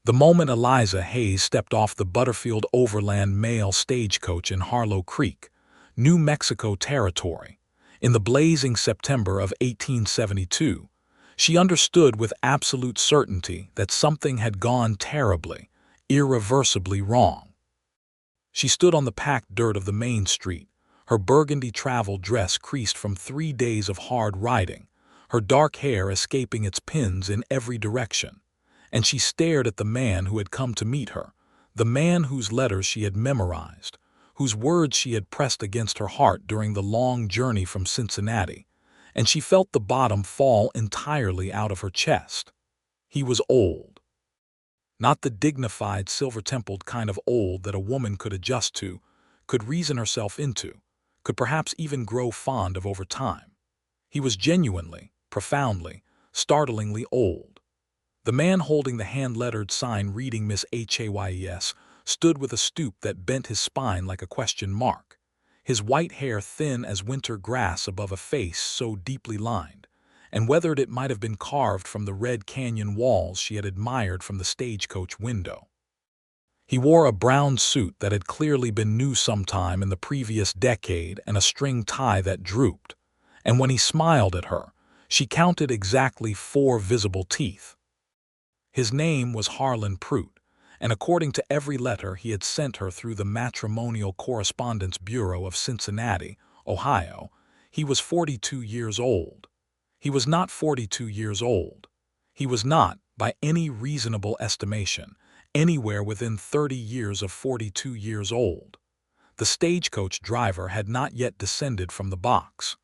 The moment Eliza Hayes stepped off the Butterfield Overland Mail stagecoach in Harlow Creek, New Mexico Territory, in the blazing September of 1872, she understood with absolute certainty that something had gone terribly, irreversibly wrong. She stood on the packed dirt of the main street, her burgundy travel dress creased from 3 days of hard riding, her dark hair escaping its pins in every direction, and she stared at the man who had come to meet her, the man whose letters she had memorized, whose words she had pressed against her heart during the long journey from Cincinnati, and she felt the bottom fall entirely out of her chest. He was old. Not the dignified, silver-templed kind of old that a woman could adjust to, could reason herself into, could perhaps even grow fond of over time. He was genuinely, profoundly, startlingly old. The man holding the hand-lettered sign reading Miss Hayes stood with a stoop that bent his spine like a question mark, his white hair thin as winter grass above a face so deeply lined, and weathered it might have been carved from the red canyon walls she had admired from the stagecoach window. He wore a brown suit that had clearly been new sometime in the previous decade and a string tie that drooped, and when he smiled at her, she counted exactly 4 visible teeth. His name was Harlan Pruitt, and according to every letter he had sent her through the Matrimonial Correspondence Bureau of Cincinnati, Ohio, he was 42 years old. He was not 42 years old. He was not, by any reasonable estimation, anywhere within 30 years of 42 years old. The stagecoach driver had not yet descended from the box.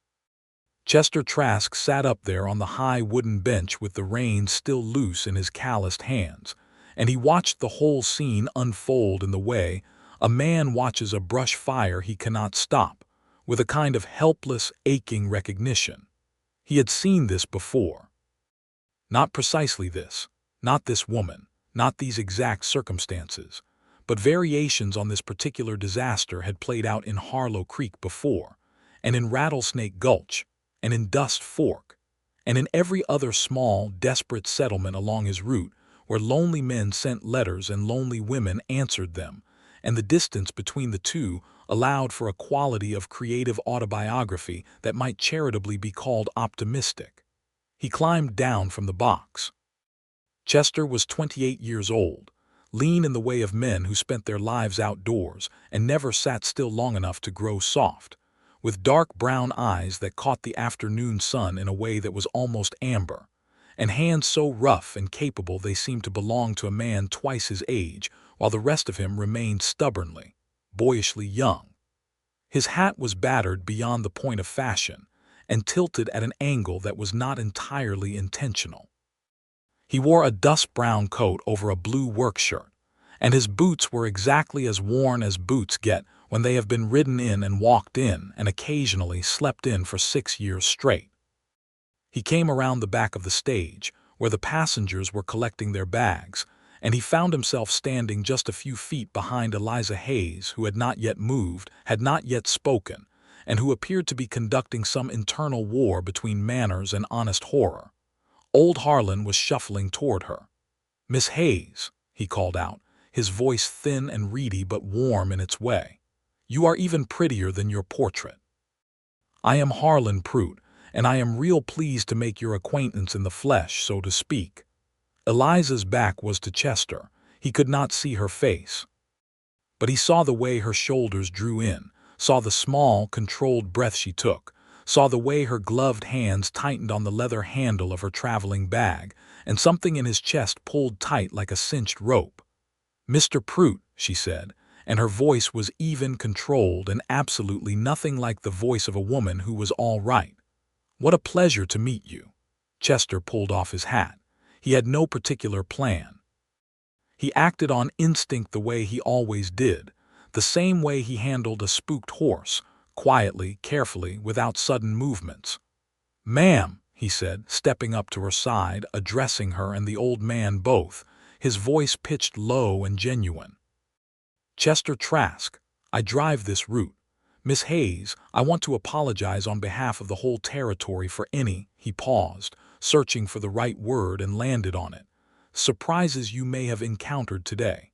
Chester Trask sat up there on the high wooden bench with the reins still loose in his calloused hands, and he watched the whole scene unfold in the way a man watches a brush fire he cannot stop, with a kind of helpless, aching recognition. He had seen this before. Not precisely this, not this woman, not these exact circumstances, but variations on this particular disaster had played out in Harlow Creek before, and in Rattlesnake Gulch, and in Dust Fork, and in every other small, desperate settlement along his route where lonely men sent letters and lonely women answered them, and the distance between the two allowed for a quality of creative autobiography that might charitably be called optimistic. He climbed down from the box. Chester was 28 years old, lean in the way of men who spent their lives outdoors and never sat still long enough to grow soft, with dark brown eyes that caught the afternoon sun in a way that was almost amber, and hands so rough and capable they seemed to belong to a man twice his age, while the rest of him remained stubbornly, boyishly young. His hat was battered beyond the point of fashion, and tilted at an angle that was not entirely intentional. He wore a dust-brown coat over a blue work shirt, and his boots were exactly as worn as boots get when they have been ridden in and walked in and occasionally slept in for 6 years straight. He came around the back of the stage, where the passengers were collecting their bags, and he found himself standing just a few feet behind Eliza Hayes, who had not yet moved, had not yet spoken, and who appeared to be conducting some internal war between manners and honest horror. Old Harlan was shuffling toward her. "Miss Hayes," he called out, his voice thin and reedy but warm in its way. "You are even prettier than your portrait. I am Harlan Pruitt, and I am real pleased to make your acquaintance in the flesh, so to speak." Eliza's back was to Chester. He could not see her face. But he saw the way her shoulders drew in, saw the small, controlled breath she took, saw the way her gloved hands tightened on the leather handle of her traveling bag, and something in his chest pulled tight like a cinched rope. "Mr. Pruitt," she said, and her voice was even, controlled, and absolutely nothing like the voice of a woman who was all right. "What a pleasure to meet you." Chester pulled off his hat. He had no particular plan. He acted on instinct the way he always did, the same way he handled a spooked horse, quietly, carefully, without sudden movements. "Ma'am," he said, stepping up to her side, addressing her and the old man both, his voice pitched low and genuine. "Chester Trask, I drive this route. Miss Hayes, I want to apologize on behalf of the whole territory for any—" he paused, searching for the right word and landed on it. surprises you may have encountered today.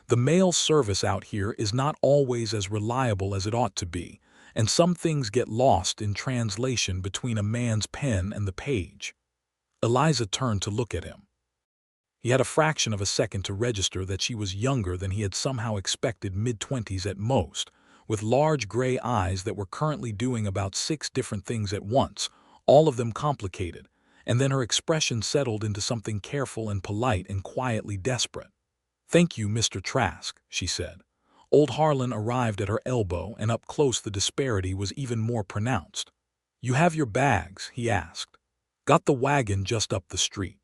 The mail service out here is not always as reliable as it ought to be, and some things get lost in translation between a man's pen and the page. Eliza turned to look at him. He had a fraction of a second to register that she was younger than he had somehow expected, mid-20s at most, with large gray eyes that were currently doing about 6 different things at once, all of them complicated, and then her expression settled into something careful and polite and quietly desperate. "Thank you, Mr. Trask," she said. Old Harlan arrived at her elbow, and up close the disparity was even more pronounced. "You have your bags?" he asked. "Got the wagon just up the street.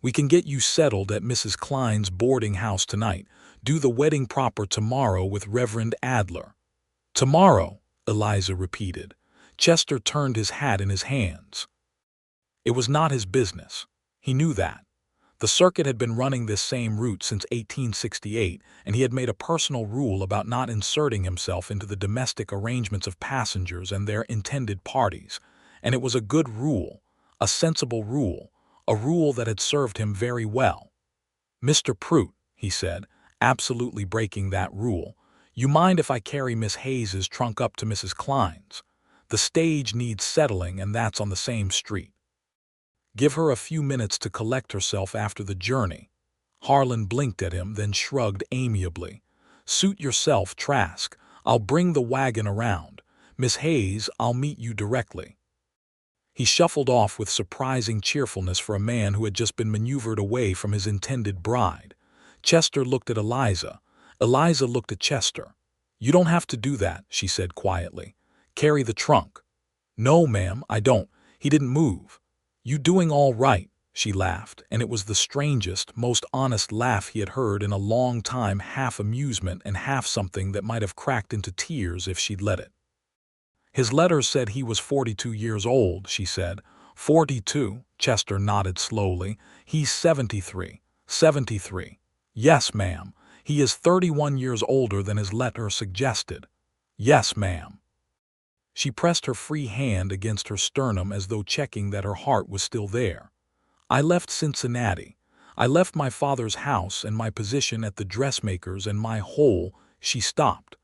We can get you settled at Mrs. Klein's boarding house tonight. Do the wedding proper tomorrow with Reverend Adler." "Tomorrow," Eliza repeated. Chester turned his hat in his hands. It was not his business. He knew that. The circuit had been running this same route since 1868, and he had made a personal rule about not inserting himself into the domestic arrangements of passengers and their intended parties. And it was a good rule, a sensible rule, a rule that had served him very well. "Mr. Pruitt," he said, absolutely breaking that rule, "you mind if I carry Miss Hayes's trunk up to Mrs. Klein's? The stage needs settling, and that's on the same street. Give her a few minutes to collect herself after the journey." Harlan blinked at him, then shrugged amiably. "Suit yourself, Trask. I'll bring the wagon around. Miss Hayes, I'll meet you directly." He shuffled off with surprising cheerfulness for a man who had just been maneuvered away from his intended bride. Chester looked at Eliza. Eliza looked at Chester. "You don't have to do that," she said quietly. "Carry the trunk." "No, ma'am, I don't." He didn't move. "You doing all right?" she laughed, and it was the strangest, most honest laugh he had heard in a long time, half amusement and half something that might have cracked into tears if she'd let it. "His letters said he was 42 years old," she said. 42, Chester nodded slowly. "He's 73. 73. Yes, ma'am. He is 31 years older than his letter suggested." "Yes, ma'am." She pressed her free hand against her sternum as though checking that her heart was still there. "I left Cincinnati. I left my father's house and my position at the dressmaker's and my whole—" She stopped.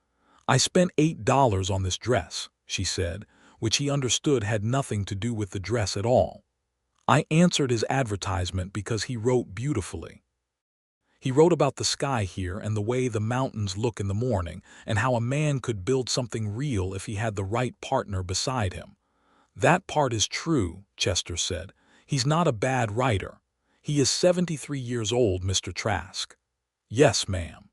"I spent $8 on this dress," she said, which he understood had nothing to do with the dress at all. "I answered his advertisement because he wrote beautifully. He wrote about the sky here and the way the mountains look in the morning, and how a man could build something real if he had the right partner beside him." "That part is true," Chester said. "He's not a bad writer. He is 73 years old, Mr. Trask." "Yes, ma'am."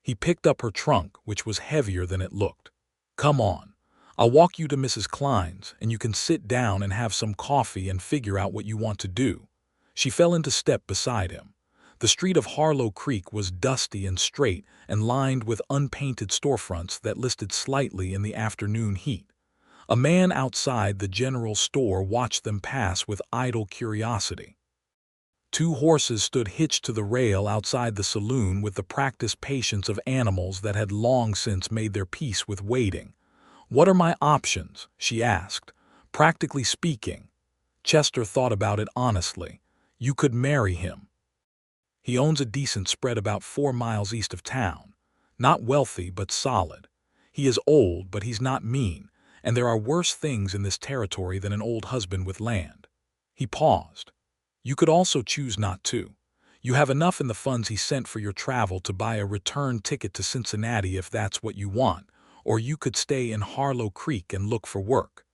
He picked up her trunk, which was heavier than it looked. "Come on. I'll walk you to Mrs. Klein's, and you can sit down and have some coffee and figure out what you want to do." She fell into step beside him. The street of Harlow Creek was dusty and straight and lined with unpainted storefronts that listed slightly in the afternoon heat. A man outside the general store watched them pass with idle curiosity. 2 horses stood hitched to the rail outside the saloon with the practiced patience of animals that had long since made their peace with waiting. "What are my options?" she asked. "Practically speaking." Chester thought about it honestly. "You could marry him. He owns a decent spread about 4 miles east of town. Not wealthy, but solid. He is old, but he's not mean, and there are worse things in this territory than an old husband with land." He paused. "You could also choose not to. You have enough in the funds he sent for your travel to buy a return ticket to Cincinnati if that's what you want, or you could stay in Harlow Creek and look for work.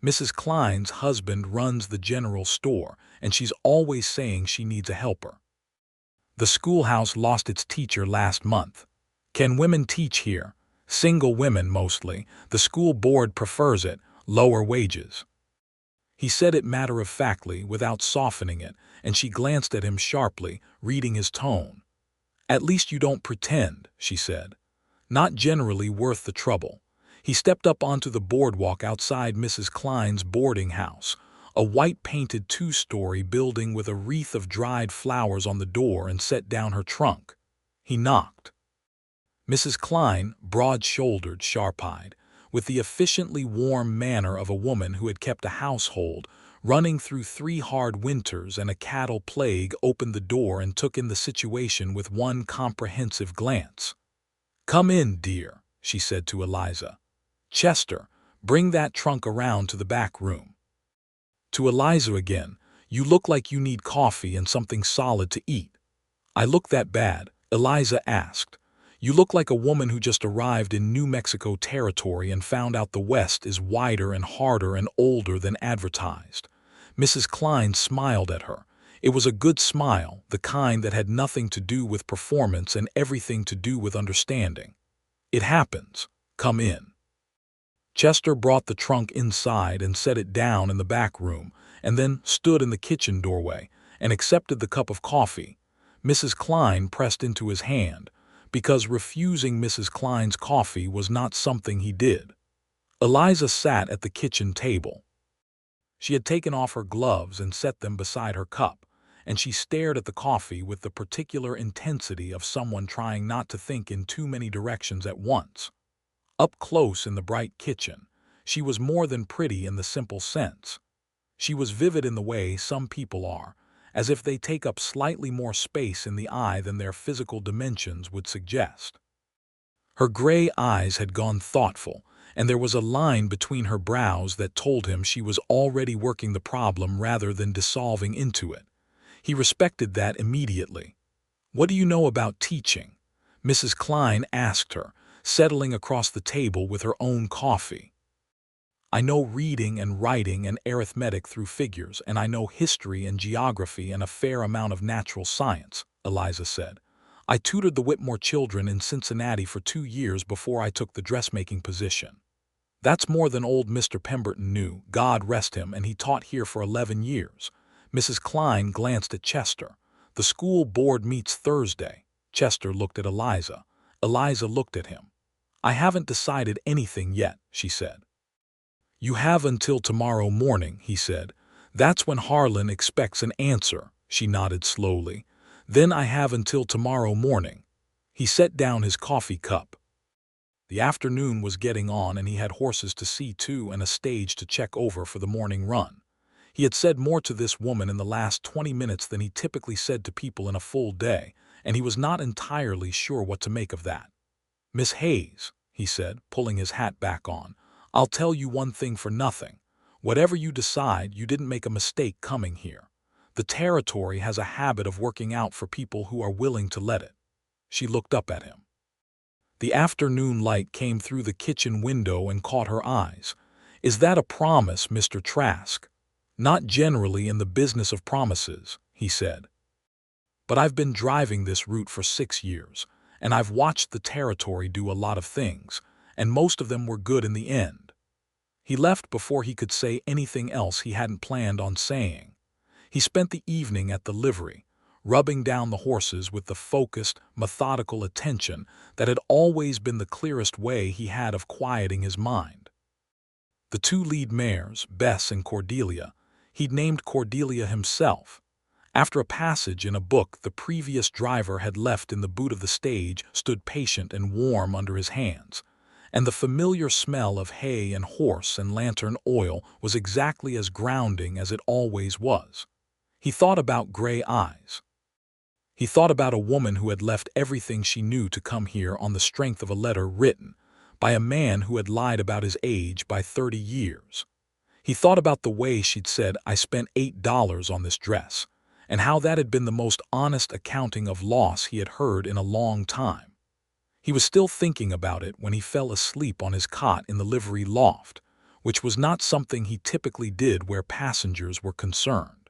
Mrs. Klein's husband runs the general store, and she's always saying she needs a helper. The schoolhouse lost its teacher last month. Can women teach here? Single women mostly. The school board prefers it, lower wages." He said it matter-of-factly, without softening it, and she glanced at him sharply, reading his tone. "At least you don't pretend," she said. "Not generally worth the trouble." He stepped up onto the boardwalk outside Mrs. Klein's boarding house, a white-painted 2-story building with a wreath of dried flowers on the door, and set down her trunk. He knocked. Mrs. Klein, broad-shouldered, sharp-eyed, with the efficiently warm manner of a woman who had kept a household, Running through 3 hard winters and a cattle plague opened the door and took in the situation with one comprehensive glance. "Come in, dear," she said to Eliza. "Chester, bring that trunk around to the back room." To Eliza again, "You look like you need coffee and something solid to eat." "I look that bad?" Eliza asked. "You look like a woman who just arrived in New Mexico territory and found out the West is wider and harder and older than advertised." Mrs. Klein smiled at her. It was a good smile, the kind that had nothing to do with performance and everything to do with understanding. "It happens. Come in." Chester brought the trunk inside and set it down in the back room, and then stood in the kitchen doorway and accepted the cup of coffee. Mrs. Klein pressed into his hand, because refusing Mrs. Klein's coffee was not something he did. Eliza sat at the kitchen table. She had taken off her gloves and set them beside her cup, and she stared at the coffee with the particular intensity of someone trying not to think in too many directions at once. Up close in the bright kitchen, she was more than pretty in the simple sense. She was vivid in the way some people are, as if they take up slightly more space in the eye than their physical dimensions would suggest. Her gray eyes had gone thoughtful, and there was a line between her brows that told him she was already working the problem rather than dissolving into it. He respected that immediately. "What do you know about teaching?" Mrs. Klein asked her, settling across the table with her own coffee. "I know reading and writing and arithmetic through figures, and I know history and geography and a fair amount of natural science," Eliza said. "I tutored the Whitmore children in Cincinnati for 2 years before I took the dressmaking position. That's more than old Mr. Pemberton knew, God rest him, and he taught here for 11 years. Mrs. Klein glanced at Chester. "The school board meets Thursday." Chester looked at Eliza. Eliza looked at him. "I haven't decided anything yet," she said. "You have until tomorrow morning," he said. "That's when Harlan expects an answer." She nodded slowly. "Then I have until tomorrow morning." He set down his coffee cup. The afternoon was getting on, and he had horses to see to and a stage to check over for the morning run. He had said more to this woman in the last 20 minutes than he typically said to people in a full day, and he was not entirely sure what to make of that. "Miss Hayes," he said, pulling his hat back on, "I'll tell you one thing for nothing. Whatever you decide, you didn't make a mistake coming here. The territory has a habit of working out for people who are willing to let it." She looked up at him. The afternoon light came through the kitchen window and caught her eyes. "Is that a promise, Mr. Trask?" "Not generally in the business of promises," he said. "But I've been driving this route for 6 years, and I've watched the territory do a lot of things, and most of them were good in the end." He left before he could say anything else he hadn't planned on saying. He spent the evening at the livery, rubbing down the horses with the focused, methodical attention that had always been the clearest way he had of quieting his mind. The 2 lead mares, Bess and Cordelia, he'd named Cordelia himself. After a passage in a book the previous driver had left in the boot of the stage, stood patient and warm under his hands, and the familiar smell of hay and horse and lantern oil was exactly as grounding as it always was. He thought about gray eyes. He thought about a woman who had left everything she knew to come here on the strength of a letter written by a man who had lied about his age by 30 years. He thought about the way she'd said, "I spent $8 on this dress," and how that had been the most honest accounting of loss he had heard in a long time. He was still thinking about it when he fell asleep on his cot in the livery loft, which was not something he typically did where passengers were concerned.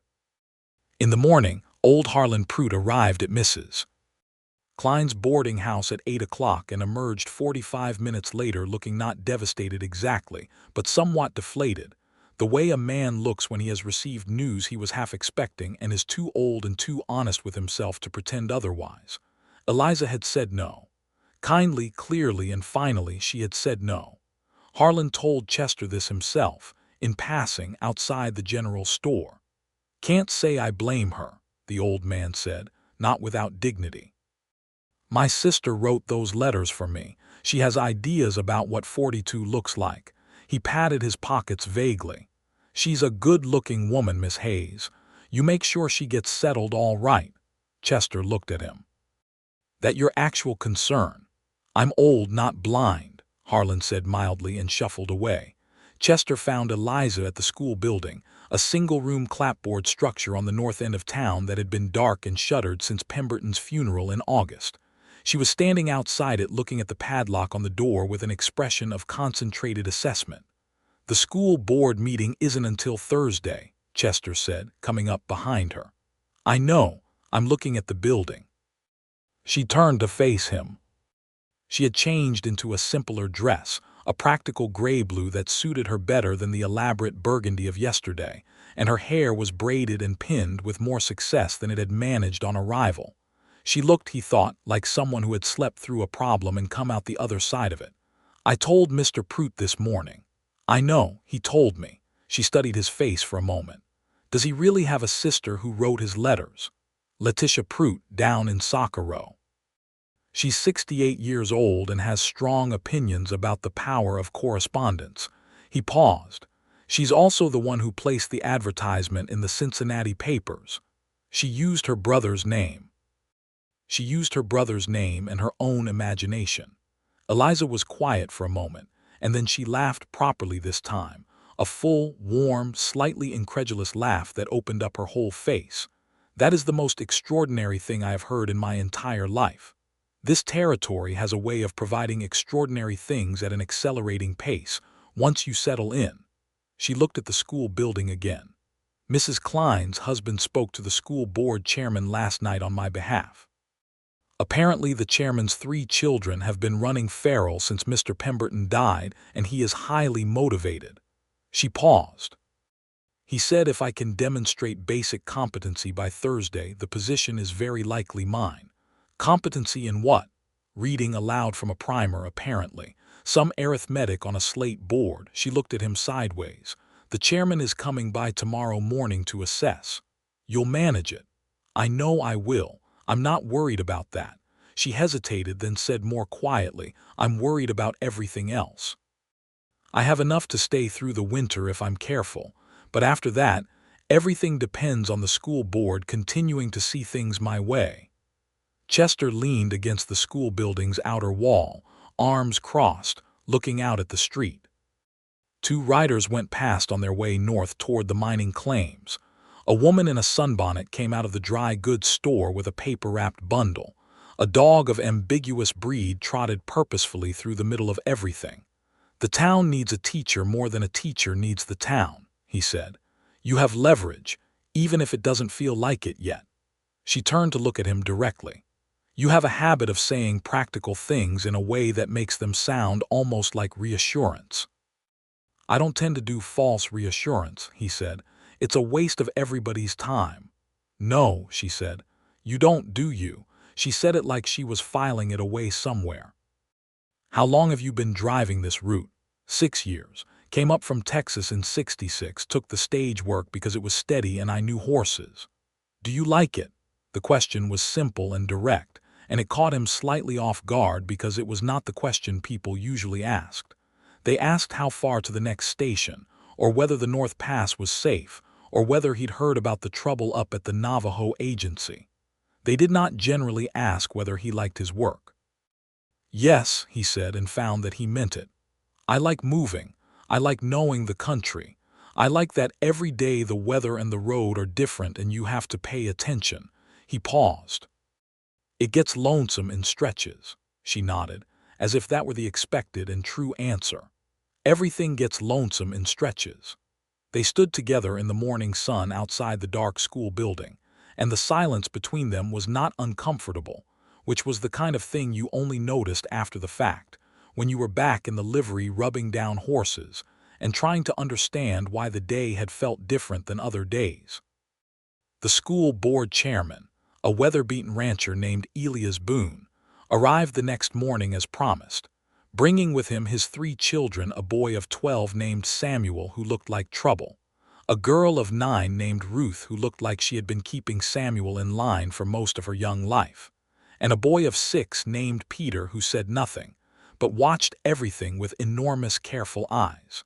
In the morning, old Harlan Pruitt arrived at Mrs. Klein's boarding house at 8 o'clock and emerged 45 minutes later looking not devastated exactly, but somewhat deflated, the way a man looks when he has received news he was half expecting and is too old and too honest with himself to pretend otherwise. Eliza had said no. Kindly, clearly, and finally she had said no. Harlan told Chester this himself, in passing, outside the general store. "Can't say I blame her," the old man said, not without dignity. "My sister wrote those letters for me. She has ideas about what 42 looks like." He patted his pockets vaguely. She's a good-looking woman, Miss Hayes. You make sure she gets settled all right." Chester looked at him. "That your actual concern? I'm old, not blind," Harlan said mildly and shuffled away. Chester found Eliza at the school building, a single-room clapboard structure on the north end of town that had been dark and shuttered since Pemberton's funeral in August. She was standing outside it looking at the padlock on the door with an expression of concentrated assessment. "The school board meeting isn't until Thursday," Chester said, coming up behind her. "I know. I'm looking at the building." She turned to face him. She had changed into a simpler dress, a practical gray blue that suited her better than the elaborate burgundy of yesterday, and her hair was braided and pinned with more success than it had managed on arrival. She looked, he thought, like someone who had slept through a problem and come out the other side of it. "I told Mr. Pruitt this morning." "I know, he told me." She studied his face for a moment. "Does he really have a sister who wrote his letters?" "Letitia Pruitt, down in Socorro. She's 68 years old and has strong opinions about the power of correspondence." He paused. "She's also the one who placed the advertisement in the Cincinnati papers. She used her brother's name. She used her brother's name and her own imagination." Eliza was quiet for a moment, and then she laughed properly this time, a full, warm, slightly incredulous laugh that opened up her whole face. "That is the most extraordinary thing I have heard in my entire life. This territory has a way of providing extraordinary things at an accelerating pace, once you settle in." She looked at the school building again. "Mrs. Klein's husband spoke to the school board chairman last night on my behalf. Apparently the chairman's 3 children have been running feral since Mr. Pemberton died, and he is highly motivated." She paused. "He said if I can demonstrate basic competency by Thursday, the position is very likely mine." "Competency in what?" "Reading aloud from a primer, apparently. Some arithmetic on a slate board." She looked at him sideways. "The chairman is coming by tomorrow morning to assess." "You'll manage it." "I know I will. I'm not worried about that." She hesitated, then said more quietly, "I'm worried about everything else. I have enough to stay through the winter if I'm careful, but after that, everything depends on the school board continuing to see things my way." Chester leaned against the school building's outer wall, arms crossed, looking out at the street. 2 riders went past on their way north toward the mining claims. A woman in a sunbonnet came out of the dry goods store with a paper-wrapped bundle. A dog of ambiguous breed trotted purposefully through the middle of everything. "The town needs a teacher more than a teacher needs the town," he said. "You have leverage, even if it doesn't feel like it yet." She turned to look at him directly. "You have a habit of saying practical things in a way that makes them sound almost like reassurance." "I don't tend to do false reassurance," he said. "It's a waste of everybody's time." "No," she said. "You don't, do you?" She said it like she was filing it away somewhere. "How long have you been driving this route?" 6 years. Came up from Texas in '66, took the stage work because it was steady and I knew horses." "Do you like it?" The question was simple and direct, and it caught him slightly off guard because it was not the question people usually asked. They asked how far to the next station, or whether the North Pass was safe, or whether he'd heard about the trouble up at the Navajo agency. They did not generally ask whether he liked his work. "Yes," he said, and found that he meant it. "I like moving. I like knowing the country. I like that every day the weather and the road are different and you have to pay attention." He paused. "It gets lonesome in stretches." She nodded, as if that were the expected and true answer. "Everything gets lonesome in stretches." They stood together in the morning sun outside the dark school building, and the silence between them was not uncomfortable, which was the kind of thing you only noticed after the fact, when you were back in the livery rubbing down horses and trying to understand why the day had felt different than other days. The school board chairman, a weather-beaten rancher named Eliza Boone, arrived the next morning as promised, bringing with him his 3 children, a boy of 12 named Samuel who looked like trouble, a girl of 9 named Ruth who looked like she had been keeping Samuel in line for most of her young life, and a boy of 6 named Peter who said nothing, but watched everything with enormous careful eyes.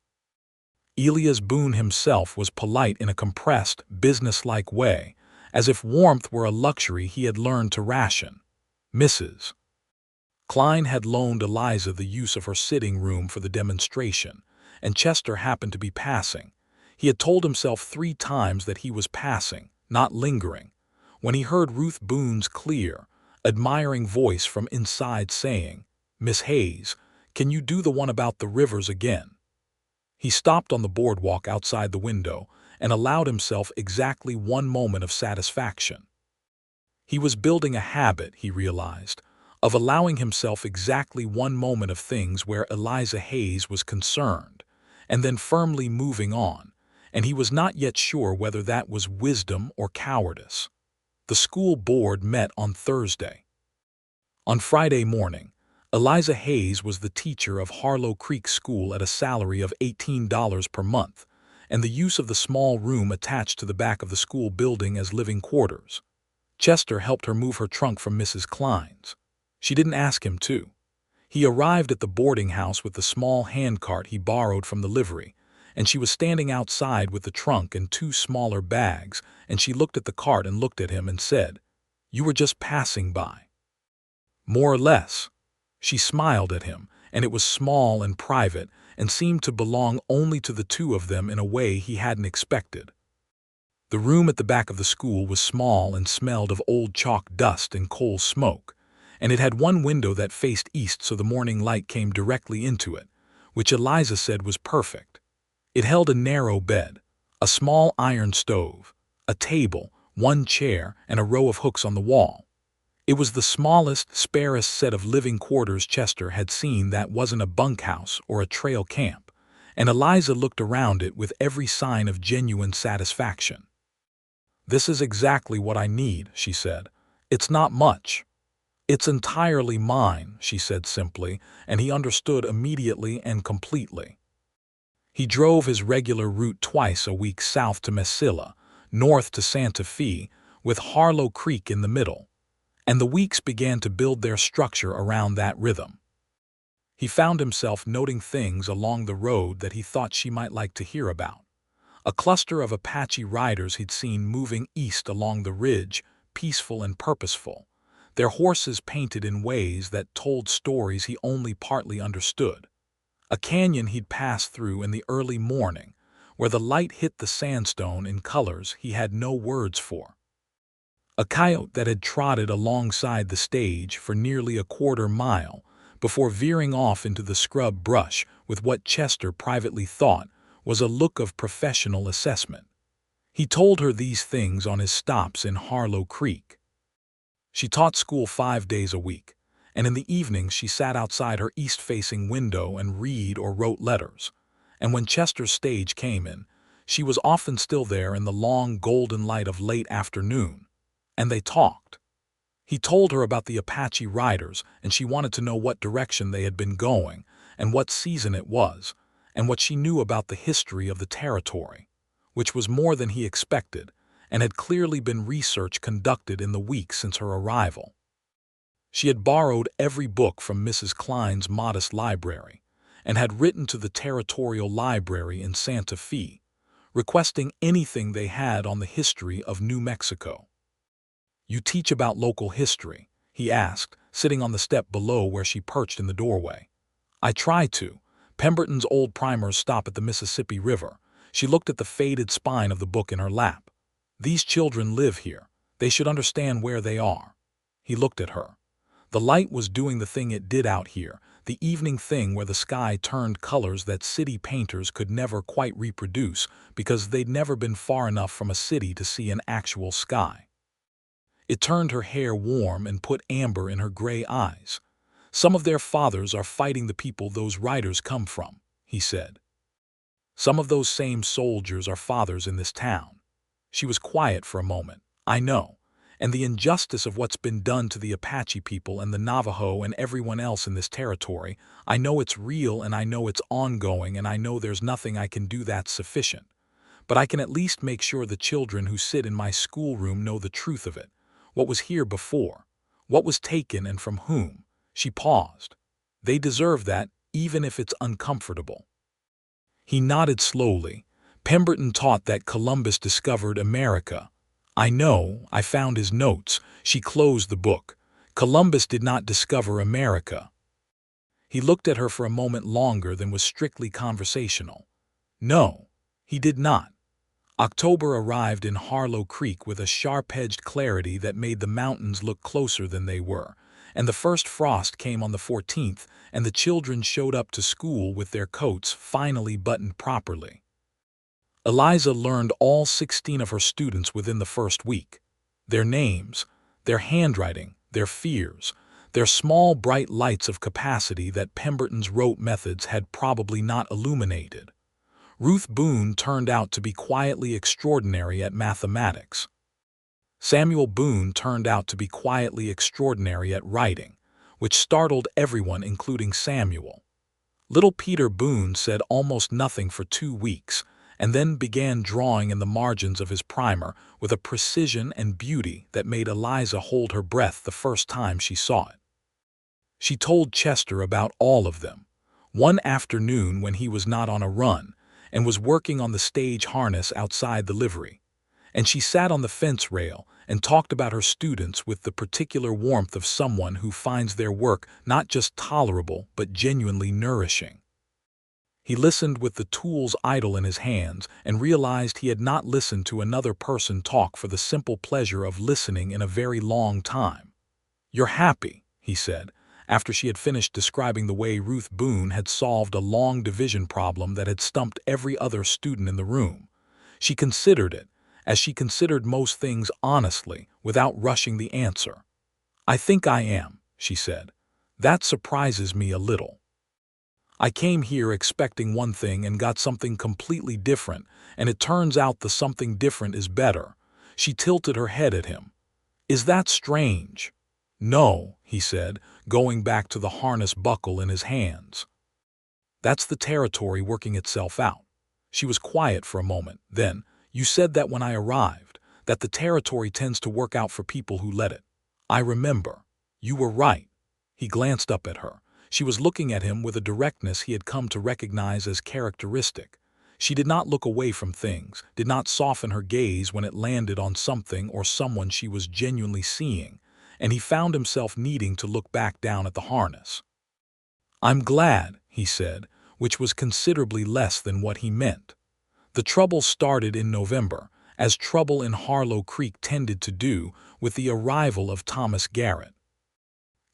Elias Boone himself was polite in a compressed, businesslike way, as if warmth were a luxury he had learned to ration. Mrs. Klein had loaned Eliza the use of her sitting room for the demonstration, and Chester happened to be passing. He had told himself 3 times that he was passing, not lingering, when he heard Ruth Boone's clear, admiring voice from inside saying, "Miss Hayes, can you do the one about the rivers again?" He stopped on the boardwalk outside the window and allowed himself exactly 1 moment of satisfaction. He was building a habit, he realized, of allowing himself exactly 1 moment of things where Eliza Hayes was concerned, and then firmly moving on, and he was not yet sure whether that was wisdom or cowardice. The school board met on Thursday. On Friday morning, Eliza Hayes was the teacher of Harlow Creek School at a salary of $18 per month, and the use of the small room attached to the back of the school building as living quarters. Chester helped her move her trunk from Mrs. Klein's. She didn't ask him to. He arrived at the boarding house with the small handcart he borrowed from the livery, and she was standing outside with the trunk and 2 smaller bags, and she looked at the cart and looked at him and said, "You were just passing by." More or less. She smiled at him, and it was small and private and seemed to belong only to the 2 of them in a way he hadn't expected. The room at the back of the school was small and smelled of old chalk dust and coal smoke, and it had 1 window that faced east so the morning light came directly into it, which Eliza said was perfect. It held a narrow bed, a small iron stove, a table, 1 chair, and a row of hooks on the wall. It was the smallest, sparest set of living quarters Chester had seen that wasn't a bunkhouse or a trail camp, and Eliza looked around it with every sign of genuine satisfaction. "This is exactly what I need," she said. "It's not much." "It's entirely mine," she said simply, and he understood immediately and completely. He drove his regular route twice a week south to Mesilla, north to Santa Fe, with Harlow Creek in the middle, and the weeks began to build their structure around that rhythm. He found himself noting things along the road that he thought she might like to hear about. A cluster of Apache riders he'd seen moving east along the ridge, peaceful and purposeful, their horses painted in ways that told stories he only partly understood. A canyon he'd passed through in the early morning, where the light hit the sandstone in colors he had no words for. A coyote that had trotted alongside the stage for nearly a quarter mile before veering off into the scrub brush with what Chester privately thought was a look of professional assessment. He told her these things on his stops in Harlow Creek. She taught school 5 days a week, and in the evenings she sat outside her east-facing window and read or wrote letters, and when Chester's stage came in, she was often still there in the long golden light of late afternoon, and they talked. He told her about the Apache riders, and she wanted to know what direction they had been going, and what season it was, and what she knew about the history of the territory, which was more than he expected, and had clearly been research conducted in the weeks since her arrival. She had borrowed every book from Mrs. Klein's modest library, and had written to the Territorial Library in Santa Fe, requesting anything they had on the history of New Mexico. "You teach about local history?" he asked, sitting on the step below where she perched in the doorway. "I try to. Pemberton's old primers stop at the Mississippi River." She looked at the faded spine of the book in her lap. "These children live here. They should understand where they are." He looked at her. The light was doing the thing it did out here, the evening thing where the sky turned colors that city painters could never quite reproduce because they'd never been far enough from a city to see an actual sky. It turned her hair warm and put amber in her gray eyes. "Some of their fathers are fighting the people those riders come from," he said. "Some of those same soldiers are fathers in this town." She was quiet for a moment. "I know. And the injustice of what's been done to the Apache people and the Navajo and everyone else in this territory, I know it's real and I know it's ongoing and I know there's nothing I can do that's sufficient. But I can at least make sure the children who sit in my schoolroom know the truth of it. What was here before? What was taken and from whom?" She paused. "They deserve that, even if it's uncomfortable." He nodded slowly. Pemberton taught that Columbus discovered America. I know, I found his notes. She closed the book. Columbus did not discover America. He looked at her for a moment longer than was strictly conversational. No, he did not. October arrived in Harlow Creek with a sharp-edged clarity that made the mountains look closer than they were, and the first frost came on the 14th, and the children showed up to school with their coats finally buttoned properly. Eliza learned all 16 of her students within the first week. Their names, their handwriting, their fears, their small bright lights of capacity that Pemberton's rote methods had probably not illuminated. Ruth Boone turned out to be quietly extraordinary at mathematics. Samuel Boone turned out to be quietly extraordinary at writing, which startled everyone including Samuel. Little Peter Boone said almost nothing for 2 weeks, and then began drawing in the margins of his primer with a precision and beauty that made Eliza hold her breath the first time she saw it. She told Chester about all of them. One afternoon when he was not on a run, and was working on the stage harness outside the livery, and she sat on the fence rail and talked about her students with the particular warmth of someone who finds their work not just tolerable but genuinely nourishing. He listened with the tools idle in his hands and realized he had not listened to another person talk for the simple pleasure of listening in a very long time. "You're happy," he said, after she had finished describing the way Ruth Boone had solved a long division problem that had stumped every other student in the room. She considered it, as she considered most things honestly, without rushing the answer. "I think I am," she said. "That surprises me a little. I came here expecting one thing and got something completely different, and it turns out the something different is better." She tilted her head at him. "Is that strange?" "No," he said, going back to the harness buckle in his hands. "That's the territory working itself out." She was quiet for a moment. Then, "You said that when I arrived, that the territory tends to work out for people who let it." "I remember. You were right." He glanced up at her. She was looking at him with a directness he had come to recognize as characteristic. She did not look away from things, did not soften her gaze when it landed on something or someone she was genuinely seeing, and he found himself needing to look back down at the harness. "I'm glad," he said, which was considerably less than what he meant. The trouble started in November, as trouble in Harlow Creek tended to do, with the arrival of Thomas Garrett.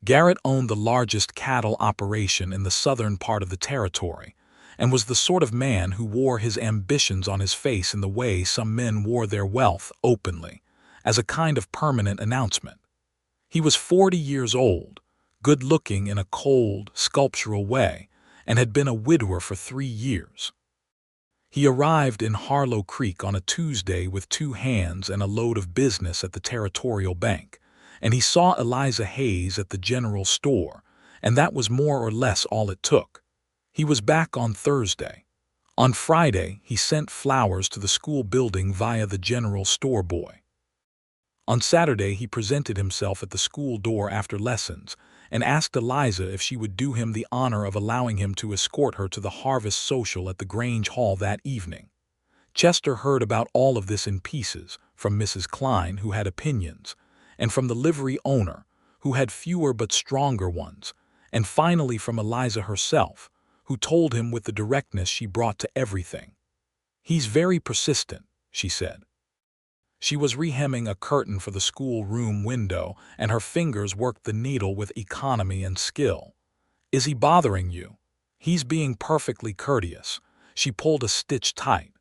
Garrett owned the largest cattle operation in the southern part of the territory, and was the sort of man who wore his ambitions on his face in the way some men wore their wealth, openly, as a kind of permanent announcement. He was 40 years old, good-looking in a cold, sculptural way, and had been a widower for 3 years. He arrived in Harlow Creek on a Tuesday with 2 hands and a load of business at the Territorial Bank, and he saw Eliza Hayes at the general store, and that was more or less all it took. He was back on Thursday. On Friday, he sent flowers to the school building via the general store boy. On Saturday, he presented himself at the school door after lessons and asked Eliza if she would do him the honor of allowing him to escort her to the harvest social at the Grange Hall that evening. Chester heard about all of this in pieces, from Mrs. Klein, who had opinions, and from the livery owner, who had fewer but stronger ones, and finally from Eliza herself, who told him with the directness she brought to everything. "He's very persistent," she said. She was rehemming a curtain for the schoolroom window, and her fingers worked the needle with economy and skill. "Is he bothering you?" "He's being perfectly courteous." She pulled a stitch tight.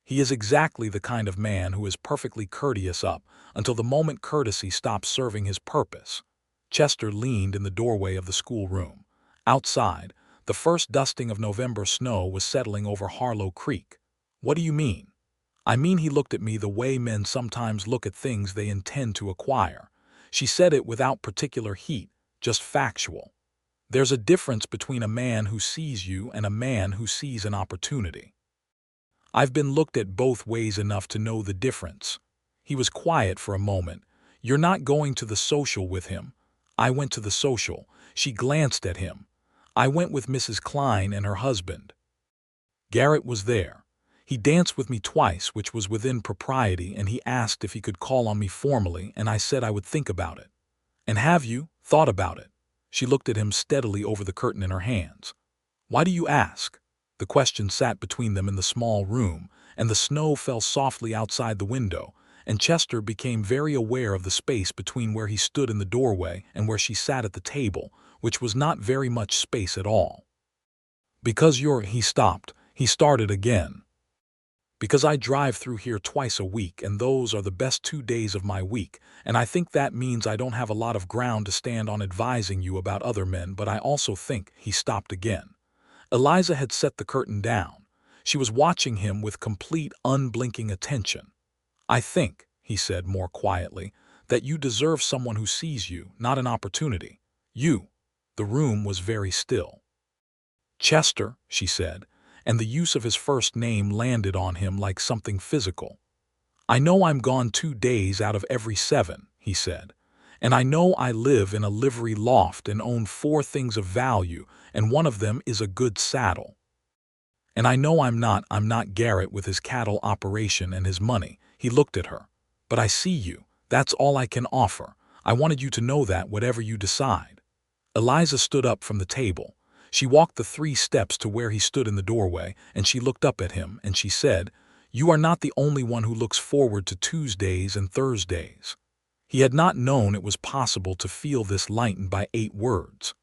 "He is exactly the kind of man who is perfectly courteous up until the moment courtesy stops serving his purpose." Chester leaned in the doorway of the schoolroom. Outside, the first dusting of November snow was settling over Harlow Creek. "What do you mean?" "I mean he looked at me the way men sometimes look at things they intend to acquire." She said it without particular heat, just factual. "There's a difference between a man who sees you and a man who sees an opportunity. I've been looked at both ways enough to know the difference." He was quiet for a moment. "You're not going to the social with him." "I went to the social." She glanced at him. "I went with Mrs. Klein and her husband." Garrett was there. He danced with me twice, which was within propriety, and he asked if he could call on me formally, and I said I would think about it. And have you thought about it? She looked at him steadily over the curtain in her hands. Why do you ask? The question sat between them in the small room, and the snow fell softly outside the window, and Chester became very aware of the space between where he stood in the doorway and where she sat at the table, which was not very much space at all. Because he stopped. He started again. Because I drive through here twice a week, and those are the best 2 days of my week, and I think that means I don't have a lot of ground to stand on advising you about other men, but I also think he stopped again. Eliza had set the curtain down. She was watching him with complete, unblinking attention. I think, he said more quietly, that you deserve someone who sees you, not an opportunity. You. The room was very still. Chester, she said, and the use of his first name landed on him like something physical. I know I'm gone 2 days out of every 7, he said, and I know I live in a livery loft and own 4 things of value, and one of them is a good saddle. And I know I'm not Garrett with his cattle operation and his money. He looked at her. But I see you. That's all I can offer. I wanted you to know that, whatever you decide. Eliza stood up from the table. She walked the 3 steps to where he stood in the doorway, and she looked up at him, and she said, You are not the only one who looks forward to Tuesdays and Thursdays. He had not known it was possible to feel this lightened by 8 words.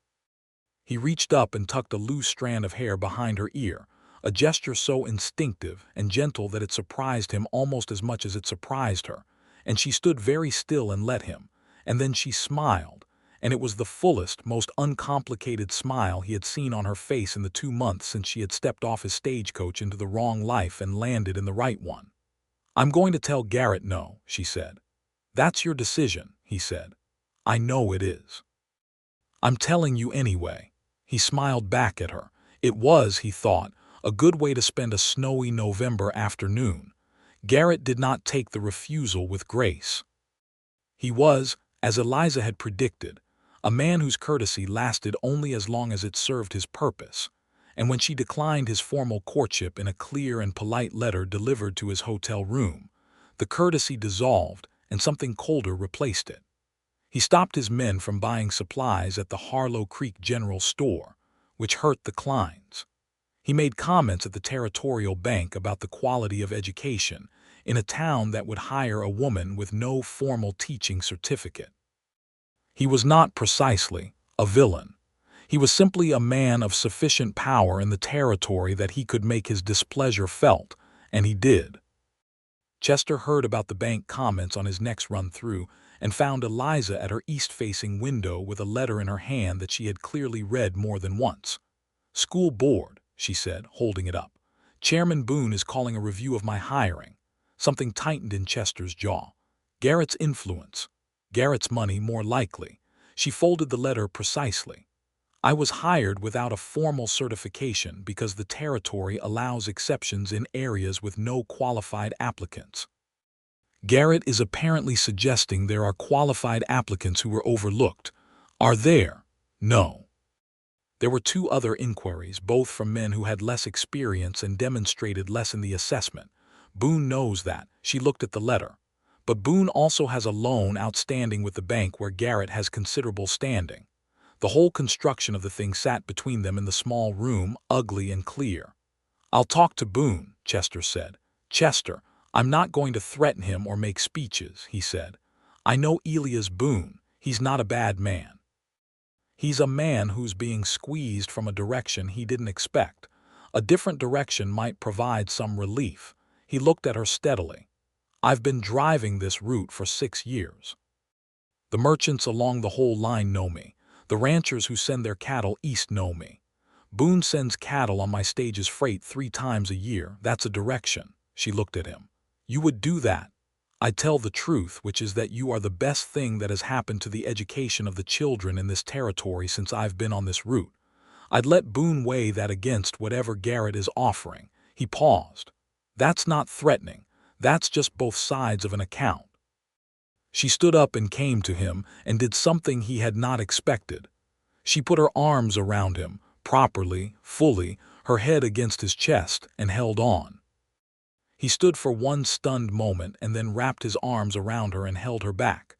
He reached up and tucked a loose strand of hair behind her ear, a gesture so instinctive and gentle that it surprised him almost as much as it surprised her, and she stood very still and let him, and then she smiled, and it was the fullest, most uncomplicated smile he had seen on her face in the 2 months since she had stepped off his stagecoach into the wrong life and landed in the right one. I'm going to tell Garrett no, she said. That's your decision, he said. I know it is. I'm telling you anyway. He smiled back at her. It was, he thought, a good way to spend a snowy November afternoon. Garrett did not take the refusal with grace. He was, as Eliza had predicted, a man whose courtesy lasted only as long as it served his purpose, and when she declined his formal courtship in a clear and polite letter delivered to his hotel room, the courtesy dissolved and something colder replaced it. He stopped his men from buying supplies at the Harlow Creek General Store, which hurt the Kleins. He made comments at the Territorial Bank about the quality of education in a town that would hire a woman with no formal teaching certificate. He was not precisely a villain. He was simply a man of sufficient power in the territory that he could make his displeasure felt, and he did. Chester heard about the bank comments on his next run-through and found Eliza at her east-facing window with a letter in her hand that she had clearly read more than once. School board, she said, holding it up. Chairman Boone is calling a review of my hiring. Something tightened in Chester's jaw. Garrett's influence. Garrett's money, more likely. She folded the letter precisely. I was hired without a formal certification because the territory allows exceptions in areas with no qualified applicants. Garrett is apparently suggesting there are qualified applicants who were overlooked. Are there? No. There were 2 other inquiries, both from men who had less experience and demonstrated less in the assessment. Boone knows that. She looked at the letter. But Boone also has a loan outstanding with the bank where Garrett has considerable standing. The whole construction of the thing sat between them in the small room, ugly and clear. I'll talk to Boone, Chester said. Chester, I'm not going to threaten him or make speeches, he said. I know Elias Boone. He's not a bad man. He's a man who's being squeezed from a direction he didn't expect. A different direction might provide some relief. He looked at her steadily. I've been driving this route for 6 years. The merchants along the whole line know me. The ranchers who send their cattle east know me. Boone sends cattle on my stage's freight 3 times a year. That's a direction. She looked at him. You would do that. I tell the truth, which is that you are the best thing that has happened to the education of the children in this territory since I've been on this route. I'd let Boone weigh that against whatever Garrett is offering. He paused. That's not threatening. That's just both sides of an account. She stood up and came to him and did something he had not expected. She put her arms around him, properly, fully, her head against his chest, and held on. He stood for one stunned moment and then wrapped his arms around her and held her back.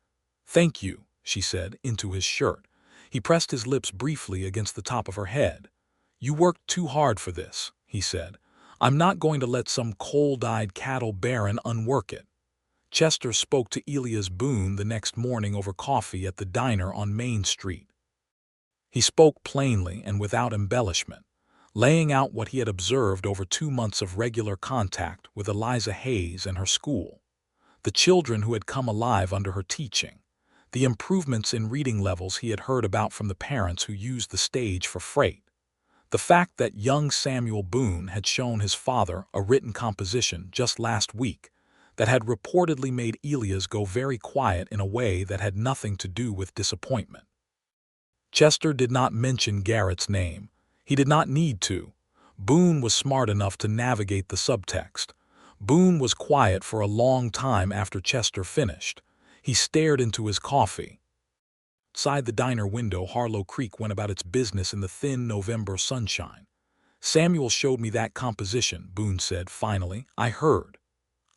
"Thank you," she said, into his shirt. He pressed his lips briefly against the top of her head. "You worked too hard for this," he said. "I'm not going to let some cold-eyed cattle baron unwork it." Chester spoke to Elias Boone the next morning over coffee at the diner on Main Street. He spoke plainly and without embellishment, laying out what he had observed over 2 months of regular contact with Eliza Hayes and her school, the children who had come alive under her teaching, the improvements in reading levels he had heard about from the parents who used the stage for freight, the fact that young Samuel Boone had shown his father a written composition just last week that had reportedly made Elias go very quiet in a way that had nothing to do with disappointment. Chester did not mention Garrett's name. He did not need to. Boone was smart enough to navigate the subtext. Boone was quiet for a long time after Chester finished. He stared into his coffee. Outside the diner window, Harlow Creek went about its business in the thin November sunshine. "Samuel showed me that composition," Boone said finally. "I heard.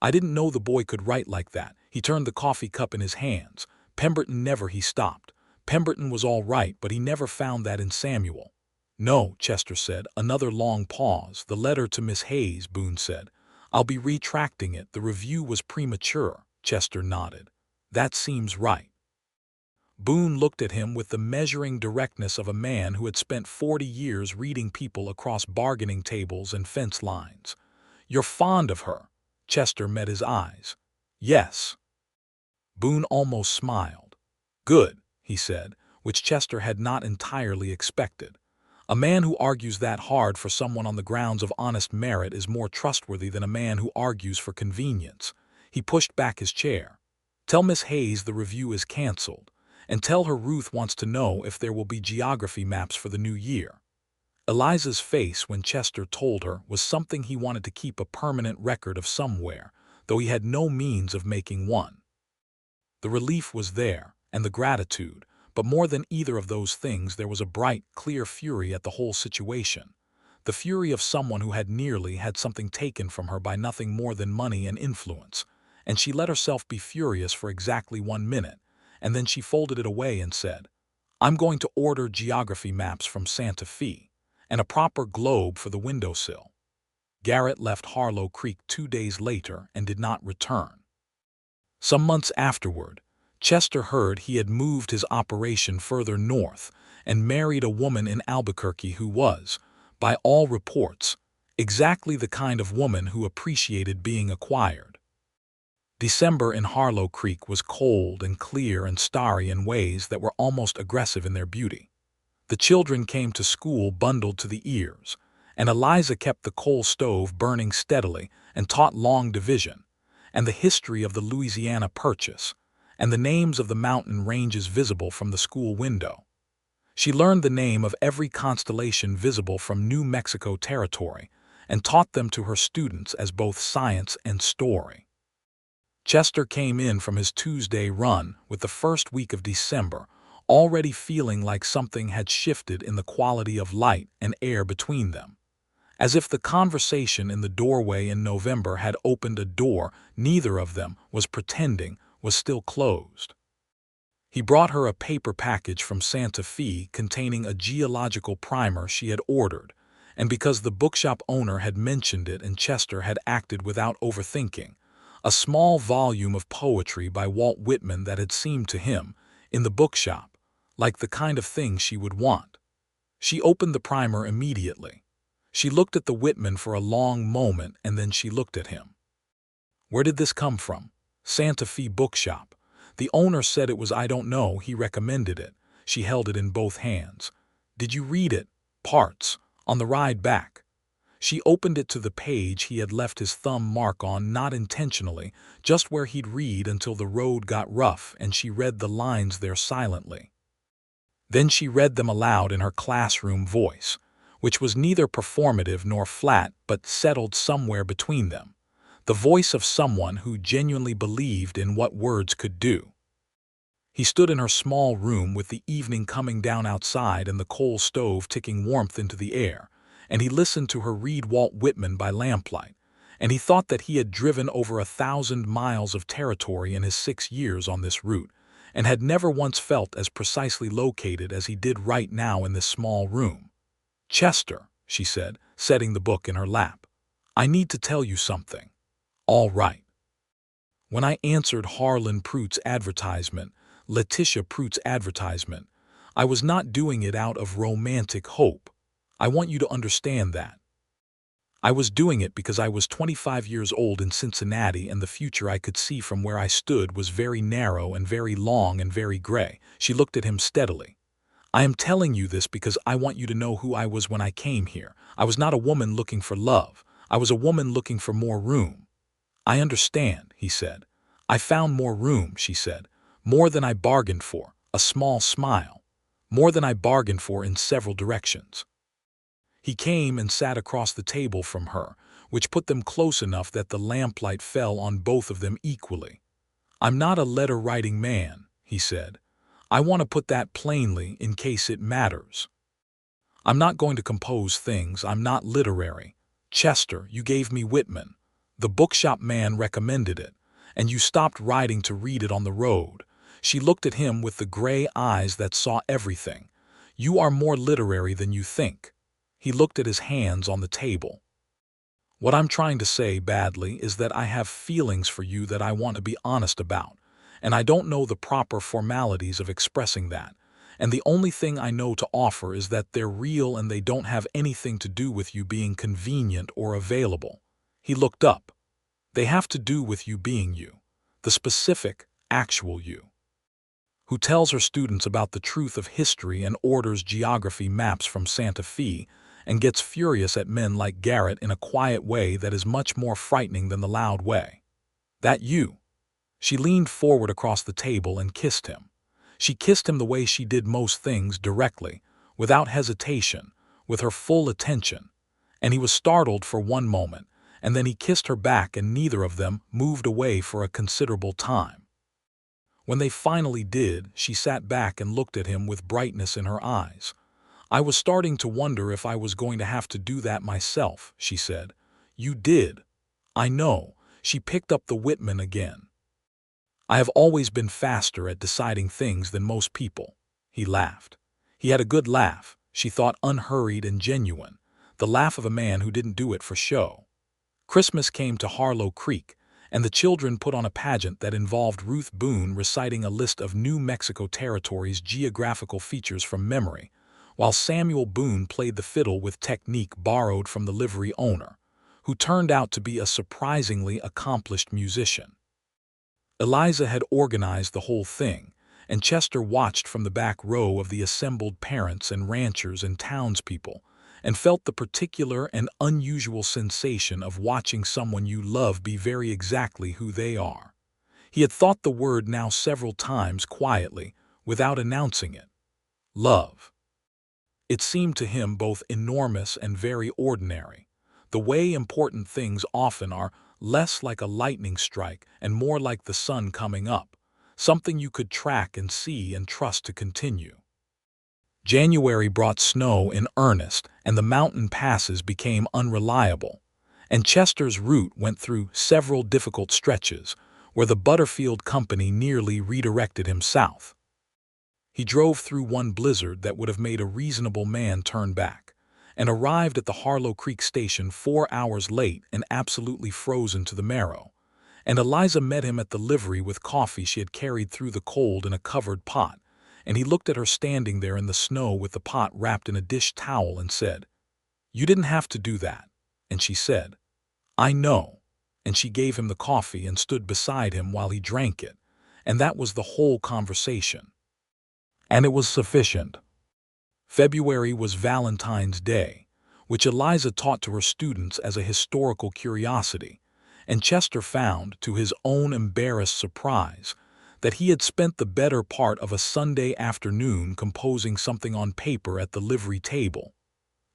I didn't know the boy could write like that." He turned the coffee cup in his hands. "Pemberton never," he stopped. "Pemberton was all right, but he never found that in Samuel." "No," Chester said. Another long pause. "The letter to Miss Hayes," Boone said. "I'll be retracting it. The review was premature." Chester nodded. "That seems right." Boone looked at him with the measuring directness of a man who had spent 40 years reading people across bargaining tables and fence lines. "You're fond of her?" Chester met his eyes. "Yes." Boone almost smiled. "Good," he said, which Chester had not entirely expected. A man who argues that hard for someone on the grounds of honest merit is more trustworthy than a man who argues for convenience. He pushed back his chair. "Tell Miss Hayes the review is canceled, and tell her Ruth wants to know if there will be geography maps for the new year." Eliza's face when Chester told her was something he wanted to keep a permanent record of somewhere, though he had no means of making one. The relief was there, and the gratitude, but more than either of those things there was a bright, clear fury at the whole situation. The fury of someone who had nearly had something taken from her by nothing more than money and influence, and she let herself be furious for exactly 1 minute, and then she folded it away and said, "I'm going to order geography maps from Santa Fe, and a proper globe for the windowsill." Garrett left Harlow Creek 2 days later and did not return. Some months afterward, Chester heard he had moved his operation further north and married a woman in Albuquerque who was, by all reports, exactly the kind of woman who appreciated being acquired. December in Harlow Creek was cold and clear and starry in ways that were almost aggressive in their beauty. The children came to school bundled to the ears, and Eliza kept the coal stove burning steadily and taught long division, and the history of the Louisiana Purchase, and the names of the mountain ranges visible from the school window. She learned the name of every constellation visible from New Mexico territory and taught them to her students as both science and story. Chester came in from his Tuesday run with the first week of December, already feeling like something had shifted in the quality of light and air between them, as if the conversation in the doorway in November had opened a door neither of them was pretending was still closed. He brought her a paper package from Santa Fe containing a geological primer she had ordered, and because the bookshop owner had mentioned it and Chester had acted without overthinking, a small volume of poetry by Walt Whitman that had seemed to him, in the bookshop, like the kind of thing she would want. She opened the primer immediately. She looked at the Whitman for a long moment and then she looked at him. "Where did this come from?" "Santa Fe Bookshop. The owner said it was, I don't know, he recommended it." She held it in both hands. "Did you read it?" "Parts. On the ride back." She opened it to the page he had left his thumb mark on, not intentionally, just where he'd read until the road got rough, and she read the lines there silently. Then she read them aloud in her classroom voice, which was neither performative nor flat but settled somewhere between them, the voice of someone who genuinely believed in what words could do. He stood in her small room with the evening coming down outside and the coal stove ticking warmth into the air, and he listened to her read Walt Whitman by lamplight, and he thought that he had driven over 1,000 miles of territory in his 6 years on this route, and had never once felt as precisely located as he did right now in this small room. "Chester," she said, setting the book in her lap, "I need to tell you something." "All right." When I answered Harlan Pruitt's advertisement, Letitia Pruitt's advertisement, I was not doing it out of romantic hope. I want you to understand that. I was doing it because I was 25 years old in Cincinnati, and the future I could see from where I stood was very narrow and very long and very gray. She looked at him steadily. "I am telling you this because I want you to know who I was when I came here. I was not a woman looking for love. I was a woman looking for more room." "I understand," he said. "I found more room," she said. "More than I bargained for." A small smile. "More than I bargained for in several directions." He came and sat across the table from her, which put them close enough that the lamplight fell on both of them equally. "I'm not a letter-writing man," he said. "I want to put that plainly in case it matters. I'm not going to compose things. I'm not literary. Chester, you gave me Whitman. The bookshop man recommended it, and you stopped riding to read it on the road." She looked at him with the gray eyes that saw everything. "You are more literary than you think." He looked at his hands on the table. "What I'm trying to say badly is that I have feelings for you that I want to be honest about, and I don't know the proper formalities of expressing that. And the only thing I know to offer is that they're real, and they don't have anything to do with you being convenient or available." He looked up. "They have to do with you being you, the specific, actual you, who tells her students about the truth of history and orders geography maps from Santa Fe, and gets furious at men like Garrett in a quiet way that is much more frightening than the loud way. That you." She leaned forward across the table and kissed him. She kissed him the way she did most things, directly, without hesitation, with her full attention, and he was startled for one moment, and then he kissed her back, and neither of them moved away for a considerable time. When they finally did, she sat back and looked at him with brightness in her eyes. "I was starting to wonder if I was going to have to do that myself," she said. "You did." "I know." She picked up the Whitman again. "I have always been faster at deciding things than most people." He laughed. He had a good laugh, she thought, unhurried and genuine, the laugh of a man who didn't do it for show. Christmas came to Harlow Creek, and the children put on a pageant that involved Ruth Boone reciting a list of New Mexico Territory's geographical features from memory, while Samuel Boone played the fiddle with technique borrowed from the livery owner, who turned out to be a surprisingly accomplished musician. Eliza had organized the whole thing, and Chester watched from the back row of the assembled parents and ranchers and townspeople, and felt the particular and unusual sensation of watching someone you love be very exactly who they are. He had thought the word now several times quietly, without announcing it. Love. It seemed to him both enormous and very ordinary, the way important things often are, less like a lightning strike and more like the sun coming up, something you could track and see and trust to continue. January brought snow in earnest, and the mountain passes became unreliable, and Chester's route went through several difficult stretches where the Butterfield Company nearly redirected him south. He drove through one blizzard that would have made a reasonable man turn back, and arrived at the Harlow Creek station 4 hours late and absolutely frozen to the marrow, and Eliza met him at the livery with coffee she had carried through the cold in a covered pot, and he looked at her standing there in the snow with the pot wrapped in a dish towel and said, "You didn't have to do that." And she said, "I know." And she gave him the coffee and stood beside him while he drank it, and that was the whole conversation. And it was sufficient. February was Valentine's Day, which Eliza taught to her students as a historical curiosity, and Chester found, to his own embarrassed surprise, that he had spent the better part of a Sunday afternoon composing something on paper at the livery table.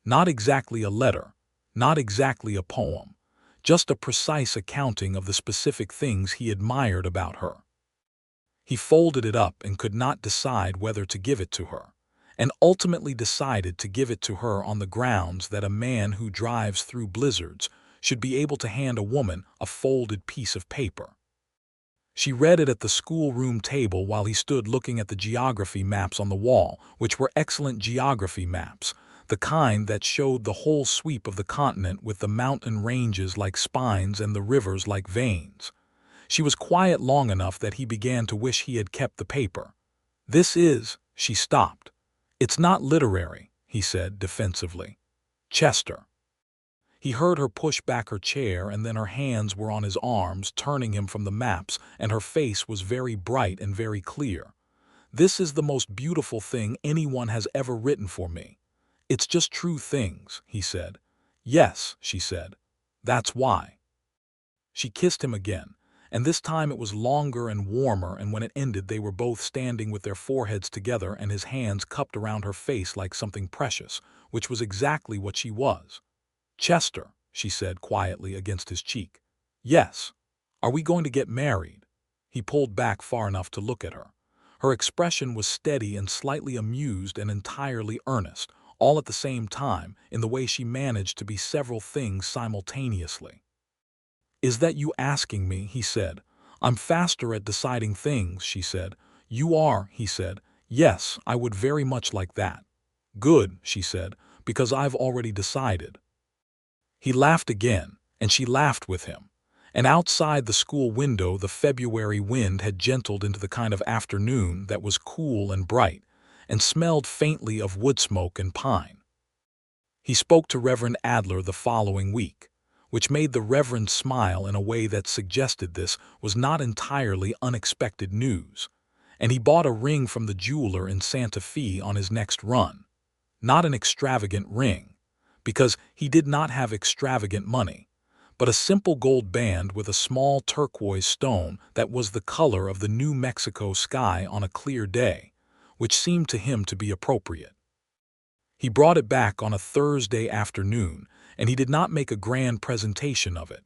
Not exactly a letter, not exactly a poem, just a precise accounting of the specific things he admired about her. He folded it up and could not decide whether to give it to her, and ultimately decided to give it to her on the grounds that a man who drives through blizzards should be able to hand a woman a folded piece of paper. She read it at the schoolroom table while he stood looking at the geography maps on the wall, which were excellent geography maps, the kind that showed the whole sweep of the continent with the mountain ranges like spines and the rivers like veins. She was quiet long enough that he began to wish he had kept the paper. She stopped. It's not literary, he said defensively. Chester. He heard her push back her chair, and then her hands were on his arms, turning him from the maps, and her face was very bright and very clear. This is the most beautiful thing anyone has ever written for me. It's just true things, he said. Yes, she said. That's why. She kissed him again, and this time it was longer and warmer, and when it ended they were both standing with their foreheads together and his hands cupped around her face like something precious, which was exactly what she was. Chester, she said quietly against his cheek. Yes. Are we going to get married? He pulled back far enough to look at her. Her expression was steady and slightly amused and entirely earnest, all at the same time, in the way she managed to be several things simultaneously. Is that you asking me? He said. I'm faster at deciding things, she said. You are, he said. Yes, I would very much like that. Good, she said, because I've already decided. He laughed again, and she laughed with him. And outside the school window the February wind had gentled into the kind of afternoon that was cool and bright, and smelled faintly of wood smoke and pine. He spoke to Reverend Adler the following week, which made the Reverend smile in a way that suggested this was not entirely unexpected news, and he bought a ring from the jeweler in Santa Fe on his next run. Not an extravagant ring, because he did not have extravagant money, but a simple gold band with a small turquoise stone that was the color of the New Mexico sky on a clear day, which seemed to him to be appropriate. He brought it back on a Thursday afternoon, and he did not make a grand presentation of it.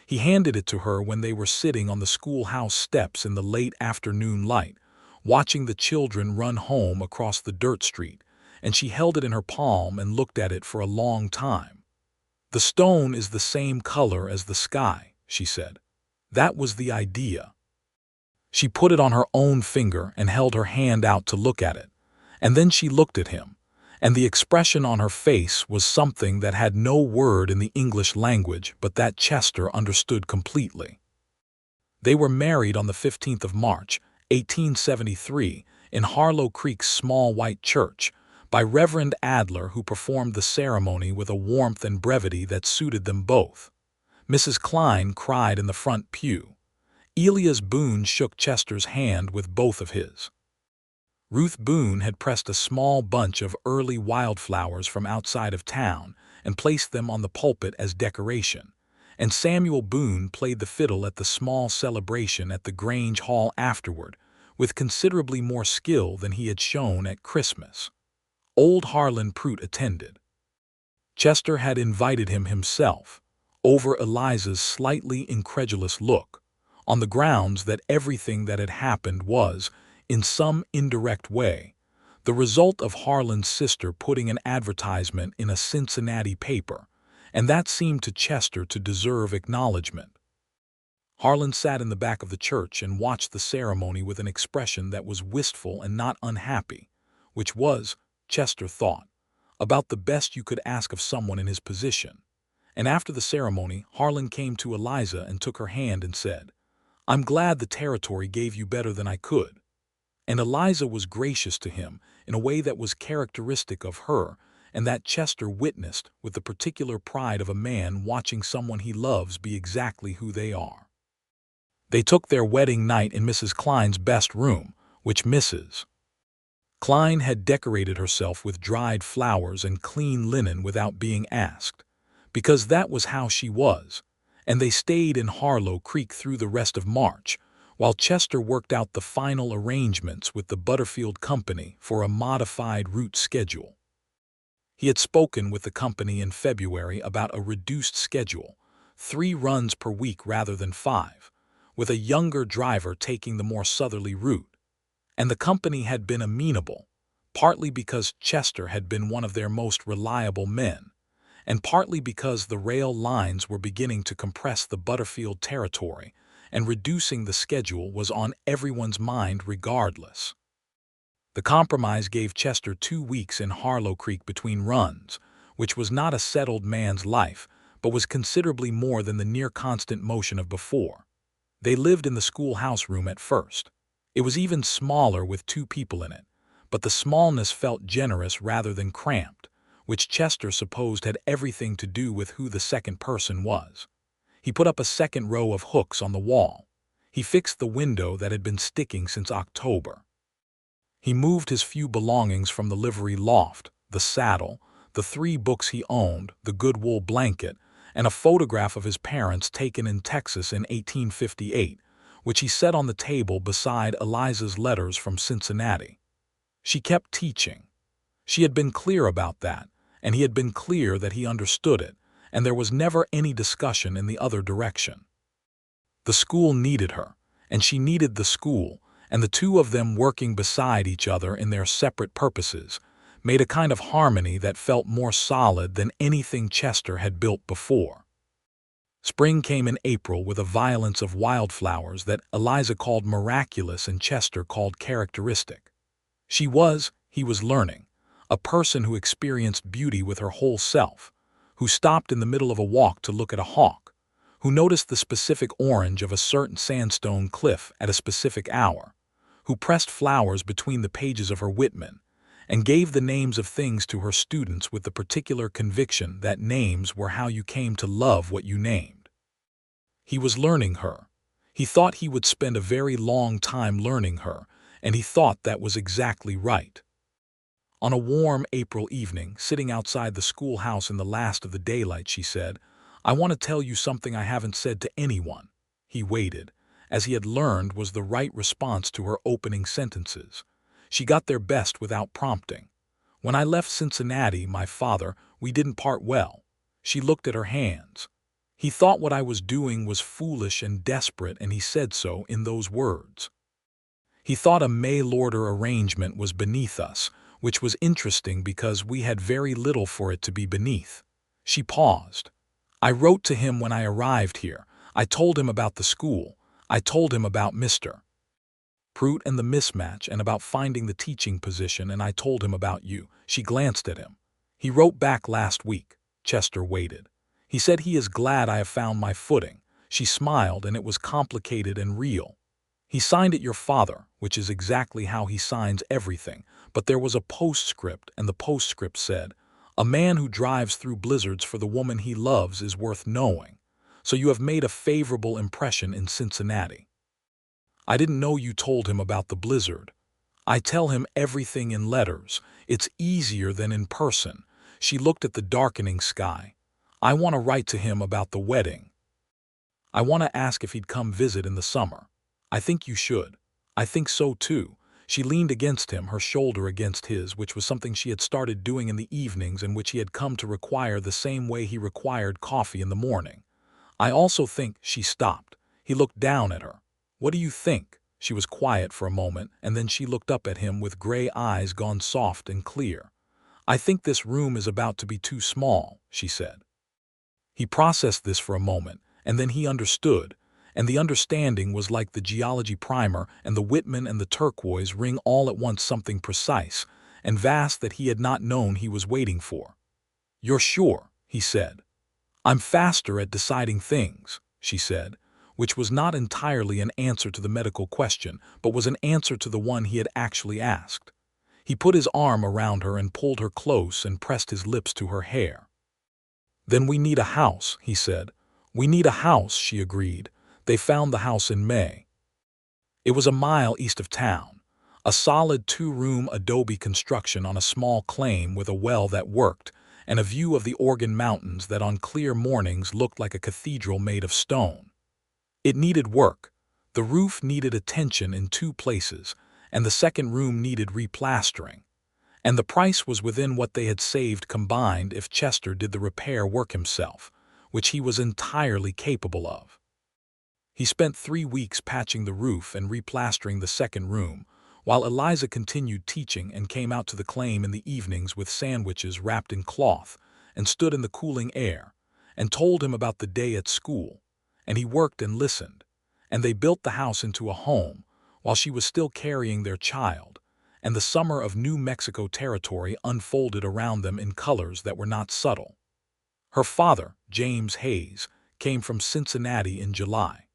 He handed it to her when they were sitting on the schoolhouse steps in the late afternoon light, watching the children run home across the dirt street, and she held it in her palm and looked at it for a long time. The stone is the same color as the sky, she said. That was the idea. She put it on her own finger and held her hand out to look at it, and then she looked at him, and the expression on her face was something that had no word in the English language but that Chester understood completely. They were married on the 15th of March, 1873, in Harlow Creek's small white church, by Reverend Adler, who performed the ceremony with a warmth and brevity that suited them both. Mrs. Klein cried in the front pew. Elias Boone shook Chester's hand with both of his. Ruth Boone had pressed a small bunch of early wildflowers from outside of town and placed them on the pulpit as decoration, and Samuel Boone played the fiddle at the small celebration at the Grange Hall afterward, with considerably more skill than he had shown at Christmas. Old Harlan Pruitt attended. Chester had invited him himself, over Eliza's slightly incredulous look, on the grounds that everything that had happened was, in some indirect way, the result of Harlan's sister putting an advertisement in a Cincinnati paper, and that seemed to Chester to deserve acknowledgement. Harlan sat in the back of the church and watched the ceremony with an expression that was wistful and not unhappy, which was, Chester thought, about the best you could ask of someone in his position. And after the ceremony, Harlan came to Eliza and took her hand and said, "I'm glad the territory gave you better than I could." And Eliza was gracious to him in a way that was characteristic of her, and that Chester witnessed with the particular pride of a man watching someone he loves be exactly who they are. They took their wedding night in Mrs. Klein's best room, which Mrs. Klein had decorated herself with dried flowers and clean linen without being asked, because that was how she was, and they stayed in Harlow Creek through the rest of March, while Chester worked out the final arrangements with the Butterfield Company for a modified route schedule. He had spoken with the company in February about a reduced schedule, 3 runs per week rather than 5, with a younger driver taking the more southerly route, and the company had been amenable, partly because Chester had been one of their most reliable men, and partly because the rail lines were beginning to compress the Butterfield territory, and reducing the schedule was on everyone's mind regardless. The compromise gave Chester 2 weeks in Harlow Creek between runs, which was not a settled man's life, but was considerably more than the near-constant motion of before. They lived in the schoolhouse room at first. It was even smaller with 2 people in it, but the smallness felt generous rather than cramped, which Chester supposed had everything to do with who the second person was. He put up a second row of hooks on the wall. He fixed the window that had been sticking since October. He moved his few belongings from the livery loft, the saddle, the 3 books he owned, the good wool blanket, and a photograph of his parents taken in Texas in 1858, which he set on the table beside Eliza's letters from Cincinnati. She kept teaching. She had been clear about that, and he had been clear that he understood it, and there was never any discussion in the other direction. The school needed her, and she needed the school, and the 2 of them working beside each other in their separate purposes made a kind of harmony that felt more solid than anything Chester had built before. Spring came in April with a violence of wildflowers that Eliza called miraculous and Chester called characteristic. He was learning, a person who experienced beauty with her whole self, who stopped in the middle of a walk to look at a hawk, who noticed the specific orange of a certain sandstone cliff at a specific hour, who pressed flowers between the pages of her Whitman, and gave the names of things to her students with the particular conviction that names were how you came to love what you named. He was learning her. He thought he would spend a very long time learning her, and he thought that was exactly right. On a warm April evening, sitting outside the schoolhouse in the last of the daylight, she said, "I want to tell you something I haven't said to anyone." He waited, as he had learned was the right response to her opening sentences. She got there best without prompting. "When I left Cincinnati, my father, we didn't part well." She looked at her hands. "He thought what I was doing was foolish and desperate, and he said so in those words. He thought a mail-order arrangement was beneath us, which was interesting because we had very little for it to be beneath." She paused. "I wrote to him when I arrived here. I told him about the school. I told him about Mr. Pruitt and the mismatch and about finding the teaching position, and I told him about you." She glanced at him. "He wrote back last week." Chester waited. "He said he is glad I have found my footing." She smiled, and it was complicated and real. "He signed it your father, which is exactly how he signs everything, but there was a postscript, and the postscript said, 'A man who drives through blizzards for the woman he loves is worth knowing. So you have made a favorable impression in Cincinnati.' I didn't know you told him about the blizzard." "I tell him everything in letters. It's easier than in person." She looked at the darkening sky. "I want to write to him about the wedding. I want to ask if he'd come visit in the summer. I think you should." "I think so too." She leaned against him, her shoulder against his, which was something she had started doing in the evenings and which he had come to require the same way he required coffee in the morning. "I also think—" She stopped. He looked down at her. "What do you think?" She was quiet for a moment, and then she looked up at him with gray eyes gone soft and clear. "I think this room is about to be too small," she said. He processed this for a moment, and then he understood, and the understanding was like the geology primer and the Whitman and the turquoise ring all at once, something precise and vast that he had not known he was waiting for. "You're sure?" he said. "I'm faster at deciding things," she said, which was not entirely an answer to the medical question, but was an answer to the one he had actually asked. He put his arm around her and pulled her close and pressed his lips to her hair. "Then we need a house," he said. "We need a house," she agreed. They found the house in May. It was a mile east of town, a solid 2-room adobe construction on a small claim with a well that worked, and a view of the Oregon mountains that on clear mornings looked like a cathedral made of stone. It needed work. The roof needed attention in 2 places, and the second room needed replastering. And the price was within what they had saved combined if Chester did the repair work himself, which he was entirely capable of. He spent 3 weeks patching the roof and replastering the second room, while Eliza continued teaching and came out to the claim in the evenings with sandwiches wrapped in cloth and stood in the cooling air and told him about the day at school, and he worked and listened, and they built the house into a home while she was still carrying their child, and the summer of New Mexico territory unfolded around them in colors that were not subtle. Her father, James Hayes, came from Cincinnati in July.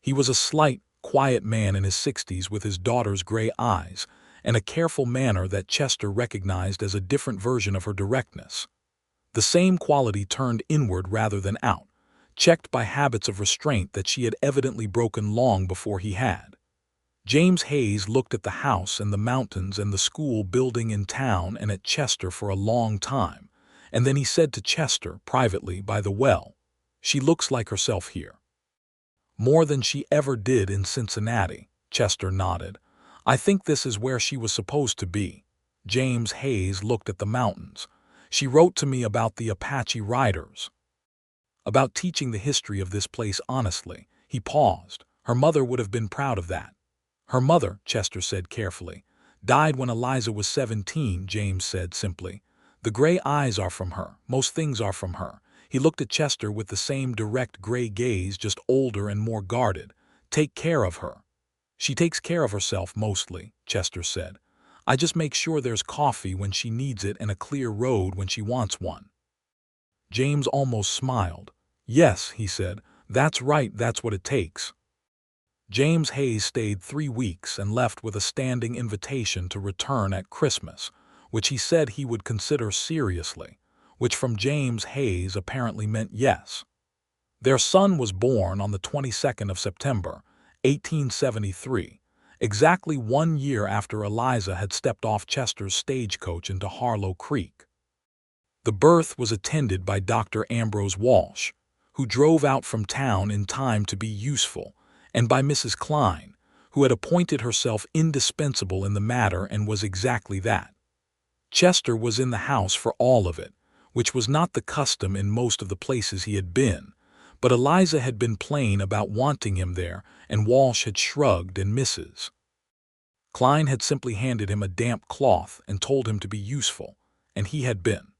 He was a slight, quiet man in his 60s with his daughter's gray eyes and a careful manner that Chester recognized as a different version of her directness. The same quality turned inward rather than out, checked by habits of restraint that she had evidently broken long before he had. James Hayes looked at the house and the mountains and the school building in town and at Chester for a long time, and then he said to Chester, privately, by the well, "She looks like herself here." "More than she ever did in Cincinnati," Chester nodded. "I think this is where she was supposed to be." James Hayes looked at the mountains. "She wrote to me about the Apache riders, about teaching the history of this place honestly." He paused. "Her mother would have been proud of that." "Her mother," Chester said carefully, "died when Eliza was 17, James said simply. "The gray eyes are from her. Most things are from her." He looked at Chester with the same direct gray gaze, just older and more guarded. "Take care of her." "She takes care of herself mostly," Chester said. "I just make sure there's coffee when she needs it and a clear road when she wants one." James almost smiled. "Yes," he said, "that's right, that's what it takes." James Hayes stayed 3 weeks and left with a standing invitation to return at Christmas, which he said he would consider seriously, which from James Hayes apparently meant yes. Their son was born on the 22nd of September, 1873, exactly 1 year after Eliza had stepped off Chester's stagecoach into Harlow Creek. The birth was attended by Dr. Ambrose Walsh, who drove out from town in time to be useful, and by Mrs. Klein, who had appointed herself indispensable in the matter and was exactly that. Chester was in the house for all of it, which was not the custom in most of the places he had been, but Eliza had been plain about wanting him there, and Walsh had shrugged, and Mrs. Klein had simply handed him a damp cloth and told him to be useful, and he had been.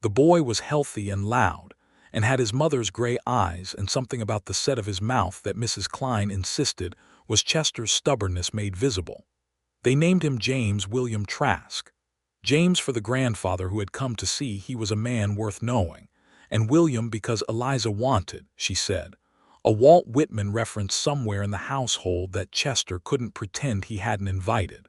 The boy was healthy and loud, and had his mother's gray eyes and something about the set of his mouth that Mrs. Klein insisted was Chester's stubbornness made visible. They named him James William Trask. James for the grandfather who had come to see he was a man worth knowing, and William because Eliza wanted, she said, a Walt Whitman reference somewhere in the household that Chester couldn't pretend he hadn't invited.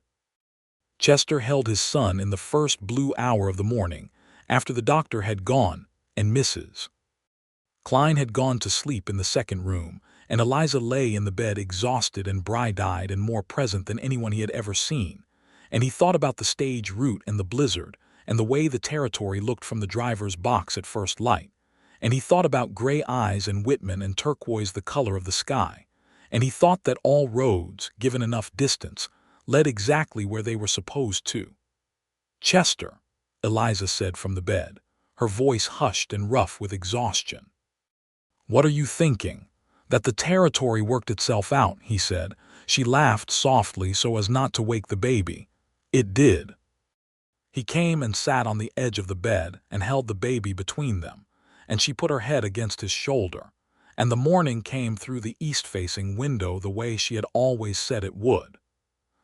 Chester held his son in the first blue hour of the morning, after the doctor had gone, and Mrs. Klein had gone to sleep in the second room, and Eliza lay in the bed exhausted and bright-eyed and more present than anyone he had ever seen, and he thought about the stage route and the blizzard and the way the territory looked from the driver's box at first light, and he thought about gray eyes and Whitman and turquoise the color of the sky, and he thought that all roads, given enough distance, led exactly where they were supposed to. "Chester," Eliza said from the bed, her voice hushed and rough with exhaustion. "What are you thinking?" "That the territory worked itself out," he said. She laughed softly so as not to wake the baby. "It did." He came and sat on the edge of the bed and held the baby between them, and she put her head against his shoulder, and the morning came through the east-facing window the way she had always said it would.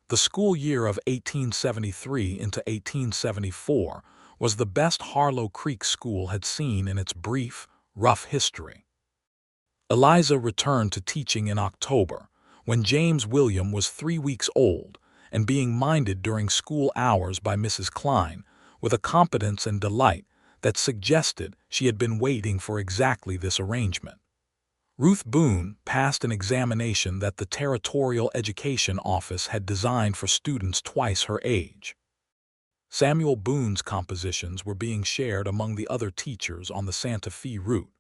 The school year of 1873 into 1874 was the best Harlow Creek school had seen in its brief, rough history. Eliza returned to teaching in October, when James William was 3 weeks old and being minded during school hours by Mrs. Klein with a competence and delight that suggested she had been waiting for exactly this arrangement. Ruth Boone passed an examination that the Territorial Education Office had designed for students twice her age. Samuel Boone's compositions were being shared among the other teachers on the Santa Fe route,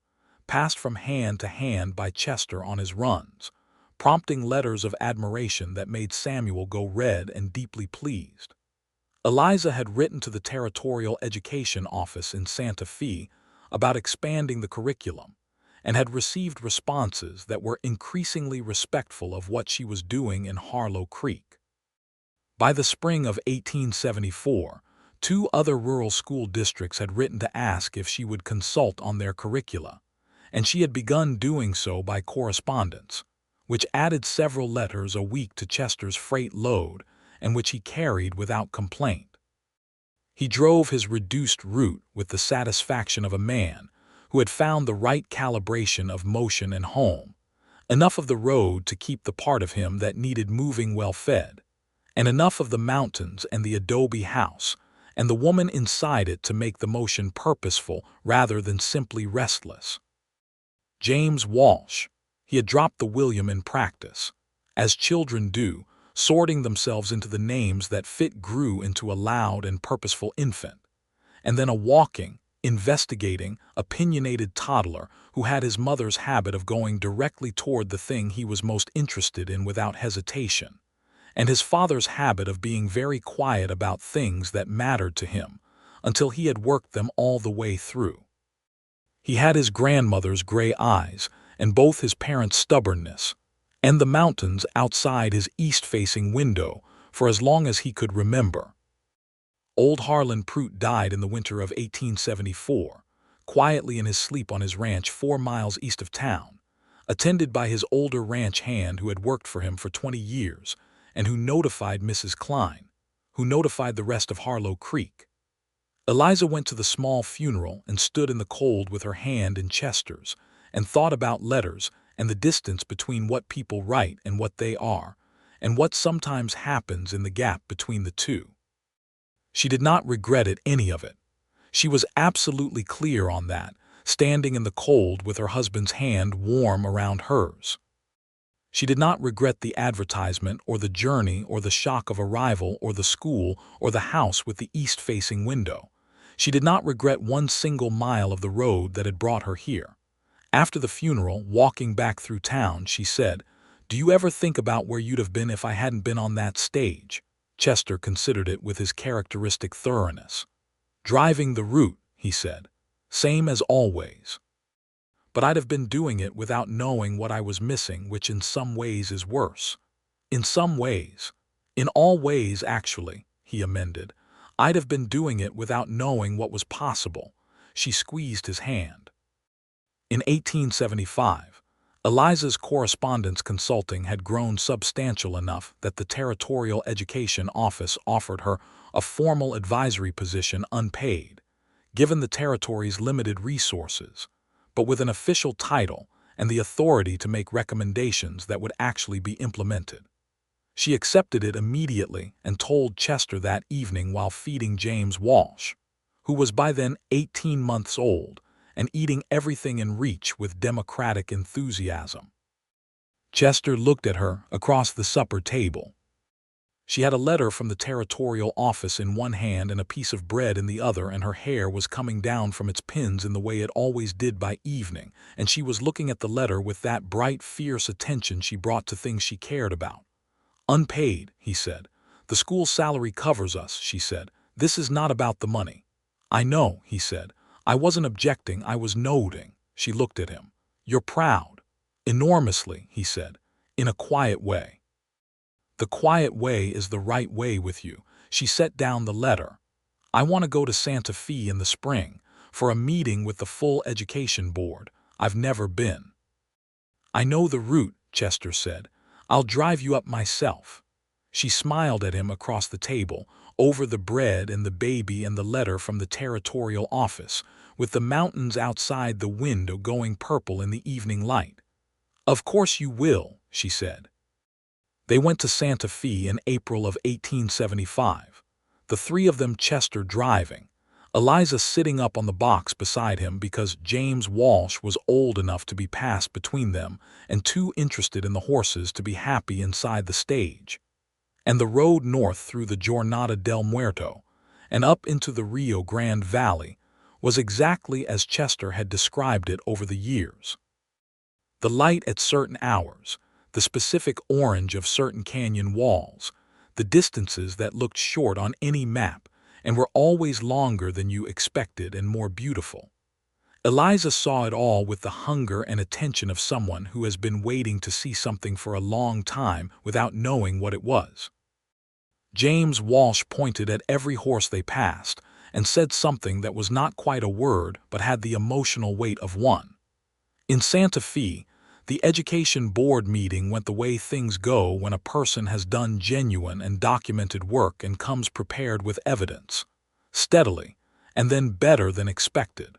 passed from hand to hand by Chester on his runs, prompting letters of admiration that made Samuel go red and deeply pleased. Eliza had written to the Territorial Education Office in Santa Fe about expanding the curriculum, and had received responses that were increasingly respectful of what she was doing in Harlow Creek. By the spring of 1874, two other rural school districts had written to ask if she would consult on their curricula, and she had begun doing so by correspondence, which added several letters a week to Chester's freight load and which he carried without complaint. He drove his reduced route with the satisfaction of a man who had found the right calibration of motion and home, enough of the road to keep the part of him that needed moving well fed, and enough of the mountains and the adobe house and the woman inside it to make the motion purposeful rather than simply restless. James Walsh. He had dropped the William in practice, as children do, sorting themselves into the names that fit grew into a loud and purposeful infant, and then a walking, investigating, opinionated toddler who had his mother's habit of going directly toward the thing he was most interested in without hesitation, and his father's habit of being very quiet about things that mattered to him until he had worked them all the way through. He had his grandmother's gray eyes and both his parents' stubbornness, and the mountains outside his east-facing window for as long as he could remember. Old Harlan Pruitt died in the winter of 1874, quietly in his sleep on his ranch 4 miles east of town, attended by his older ranch hand who had worked for him for 20 years and who notified Mrs. Klein, who notified the rest of Harlow Creek. Eliza went to the small funeral and stood in the cold with her hand in Chester's and thought about letters and the distance between what people write and what they are, and what sometimes happens in the gap between the two. She did not regret it, any of it. She was absolutely clear on that, standing in the cold with her husband's hand warm around hers. She did not regret the advertisement or the journey or the shock of arrival or the school or the house with the east-facing window. She did not regret one single mile of the road that had brought her here. After the funeral, walking back through town, she said, "Do you ever think about where you'd have been if I hadn't been on that stage?" Chester considered it with his characteristic thoroughness. "Driving the route," he said, "same as always. But I'd have been doing it without knowing what I was missing, which in some ways is worse. In some ways. In all ways, actually," he amended. "I'd have been doing it without knowing what was possible." She squeezed his hand. In 1875, Eliza's correspondence consulting had grown substantial enough that the Territorial Education Office offered her a formal advisory position unpaid, given the territory's limited resources, but with an official title and the authority to make recommendations that would actually be implemented. She accepted it immediately and told Chester that evening while feeding James Walsh, who was by then 18 months old, and eating everything in reach with democratic enthusiasm. Chester looked at her across the supper table. She had a letter from the territorial office in one hand and a piece of bread in the other, and her hair was coming down from its pins in the way it always did by evening, and she was looking at the letter with that bright, fierce attention she brought to things she cared about. "Unpaid," he said. "The school salary covers us," she said. "This is not about the money." "I know," he said. "I wasn't objecting, I was noting." She looked at him. "You're proud." "Enormously," he said, in a quiet way. "The quiet way is the right way with you." She set down the letter. "I want to go to Santa Fe in the spring for a meeting with the full education board. I've never been." "I know the route," Chester said. "I'll drive you up myself." She smiled at him across the table, over the bread and the baby and the letter from the territorial office, with the mountains outside the window going purple in the evening light. "Of course you will," she said. They went to Santa Fe in April of 1875, the three of them, Chester driving, Eliza sitting up on the box beside him because James Walsh was old enough to be passed between them and too interested in the horses to be happy inside the stage. And the road north through the Jornada del Muerto and up into the Rio Grande Valley was exactly as Chester had described it over the years. The light at certain hours, the specific orange of certain canyon walls, the distances that looked short on any map and were always longer than you expected and more beautiful. Eliza saw it all with the hunger and attention of someone who has been waiting to see something for a long time without knowing what it was. James Walsh pointed at every horse they passed and said something that was not quite a word but had the emotional weight of one. In Santa Fe, the education board meeting went the way things go when a person has done genuine and documented work and comes prepared with evidence, steadily, and then better than expected.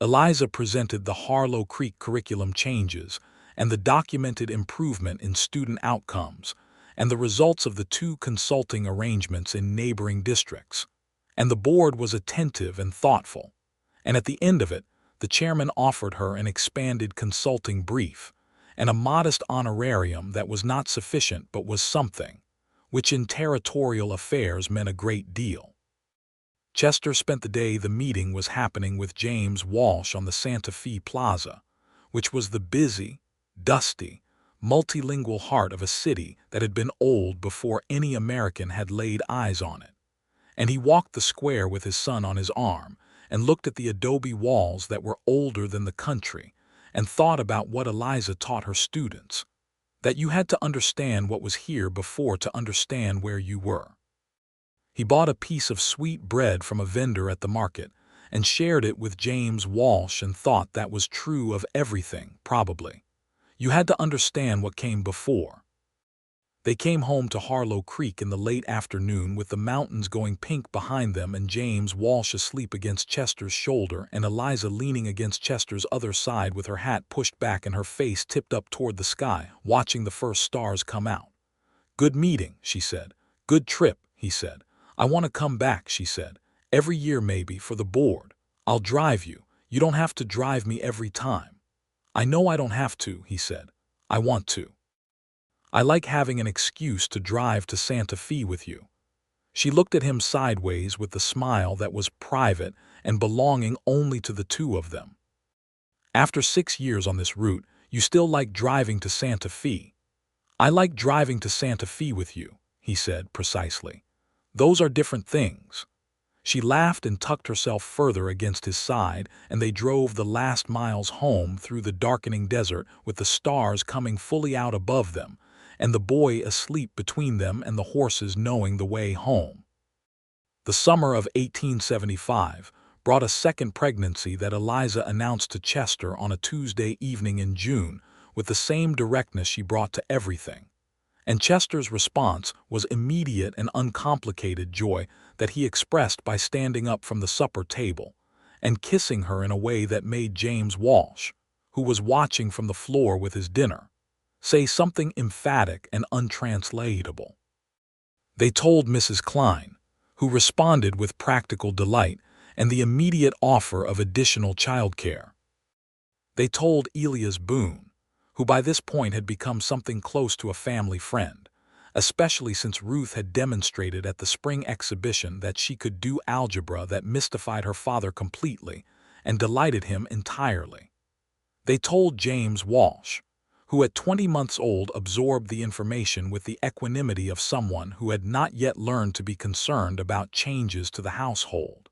Eliza presented the Harlow Creek curriculum changes and the documented improvement in student outcomes and the results of the 2 consulting arrangements in neighboring districts. And the board was attentive and thoughtful. And at the end of it, the chairman offered her an expanded consulting brief and a modest honorarium that was not sufficient but was something, which in territorial affairs meant a great deal. Chester spent the day the meeting was happening with James Walsh on the Santa Fe Plaza, which was the busy, dusty, multilingual heart of a city that had been old before any American had laid eyes on it. And he walked the square with his son on his arm and looked at the adobe walls that were older than the country and thought about what Eliza taught her students, that you had to understand what was here before to understand where you were. He bought a piece of sweet bread from a vendor at the market and shared it with James Walsh and thought that was true of everything, probably. You had to understand what came before. They came home to Harlow Creek in the late afternoon with the mountains going pink behind them and James Walsh asleep against Chester's shoulder and Eliza leaning against Chester's other side with her hat pushed back and her face tipped up toward the sky, watching the first stars come out. "Good meeting," she said. "Good trip," he said. "I want to come back," she said. "Every year maybe, for the board. I'll drive you. You don't have to drive me every time." "I know I don't have to," he said. "I want to. I like having an excuse to drive to Santa Fe with you." She looked at him sideways with the smile that was private and belonging only to the 2 of them. "After 6 years on this route, you still like driving to Santa Fe?" "I like driving to Santa Fe with you," he said precisely. "Those are different things." She laughed and tucked herself further against his side, and they drove the last miles home through the darkening desert with the stars coming fully out above them, and the boy asleep between them and the horses knowing the way home. The summer of 1875 brought a second pregnancy that Eliza announced to Chester on a Tuesday evening in June with the same directness she brought to everything. And Chester's response was immediate and uncomplicated joy that he expressed by standing up from the supper table and kissing her in a way that made James Walsh, who was watching from the floor with his dinner, say something emphatic and untranslatable. They told Mrs. Klein, who responded with practical delight and the immediate offer of additional childcare. They told Elias Boone, who by this point had become something close to a family friend, especially since Ruth had demonstrated at the spring exhibition that she could do algebra that mystified her father completely and delighted him entirely. They told James Walsh, who at 20 months old absorbed the information with the equanimity of someone who had not yet learned to be concerned about changes to the household.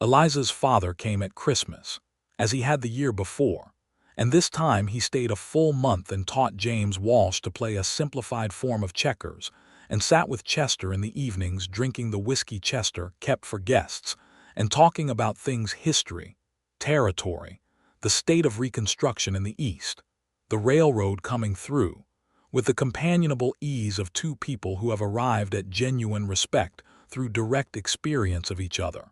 Eliza's father came at Christmas, as he had the year before, and this time he stayed a full month and taught James Walsh to play a simplified form of checkers and sat with Chester in the evenings drinking the whiskey Chester kept for guests and talking about things: history, territory, the state of Reconstruction in the East, the railroad coming through, with the companionable ease of 2 people who have arrived at genuine respect through direct experience of each other.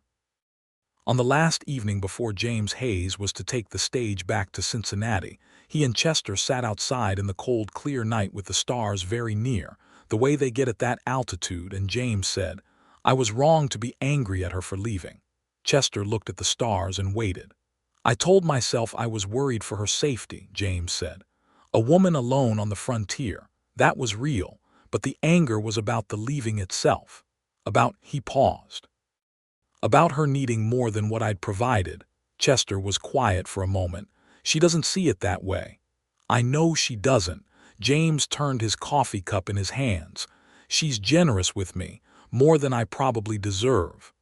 On the last evening before James Hayes was to take the stage back to Cincinnati, he and Chester sat outside in the cold, clear night with the stars very near, the way they get at that altitude, and James said, "I was wrong to be angry at her for leaving." Chester looked at the stars and waited. "I told myself I was worried for her safety," James said. "A woman alone on the frontier, that was real, but the anger was about the leaving itself. He paused. "About her needing more than what I'd provided." Chester was quiet for a moment. "She doesn't see it that way." "I know she doesn't." James turned his coffee cup in his hands. "She's generous with me, more than I probably deserve."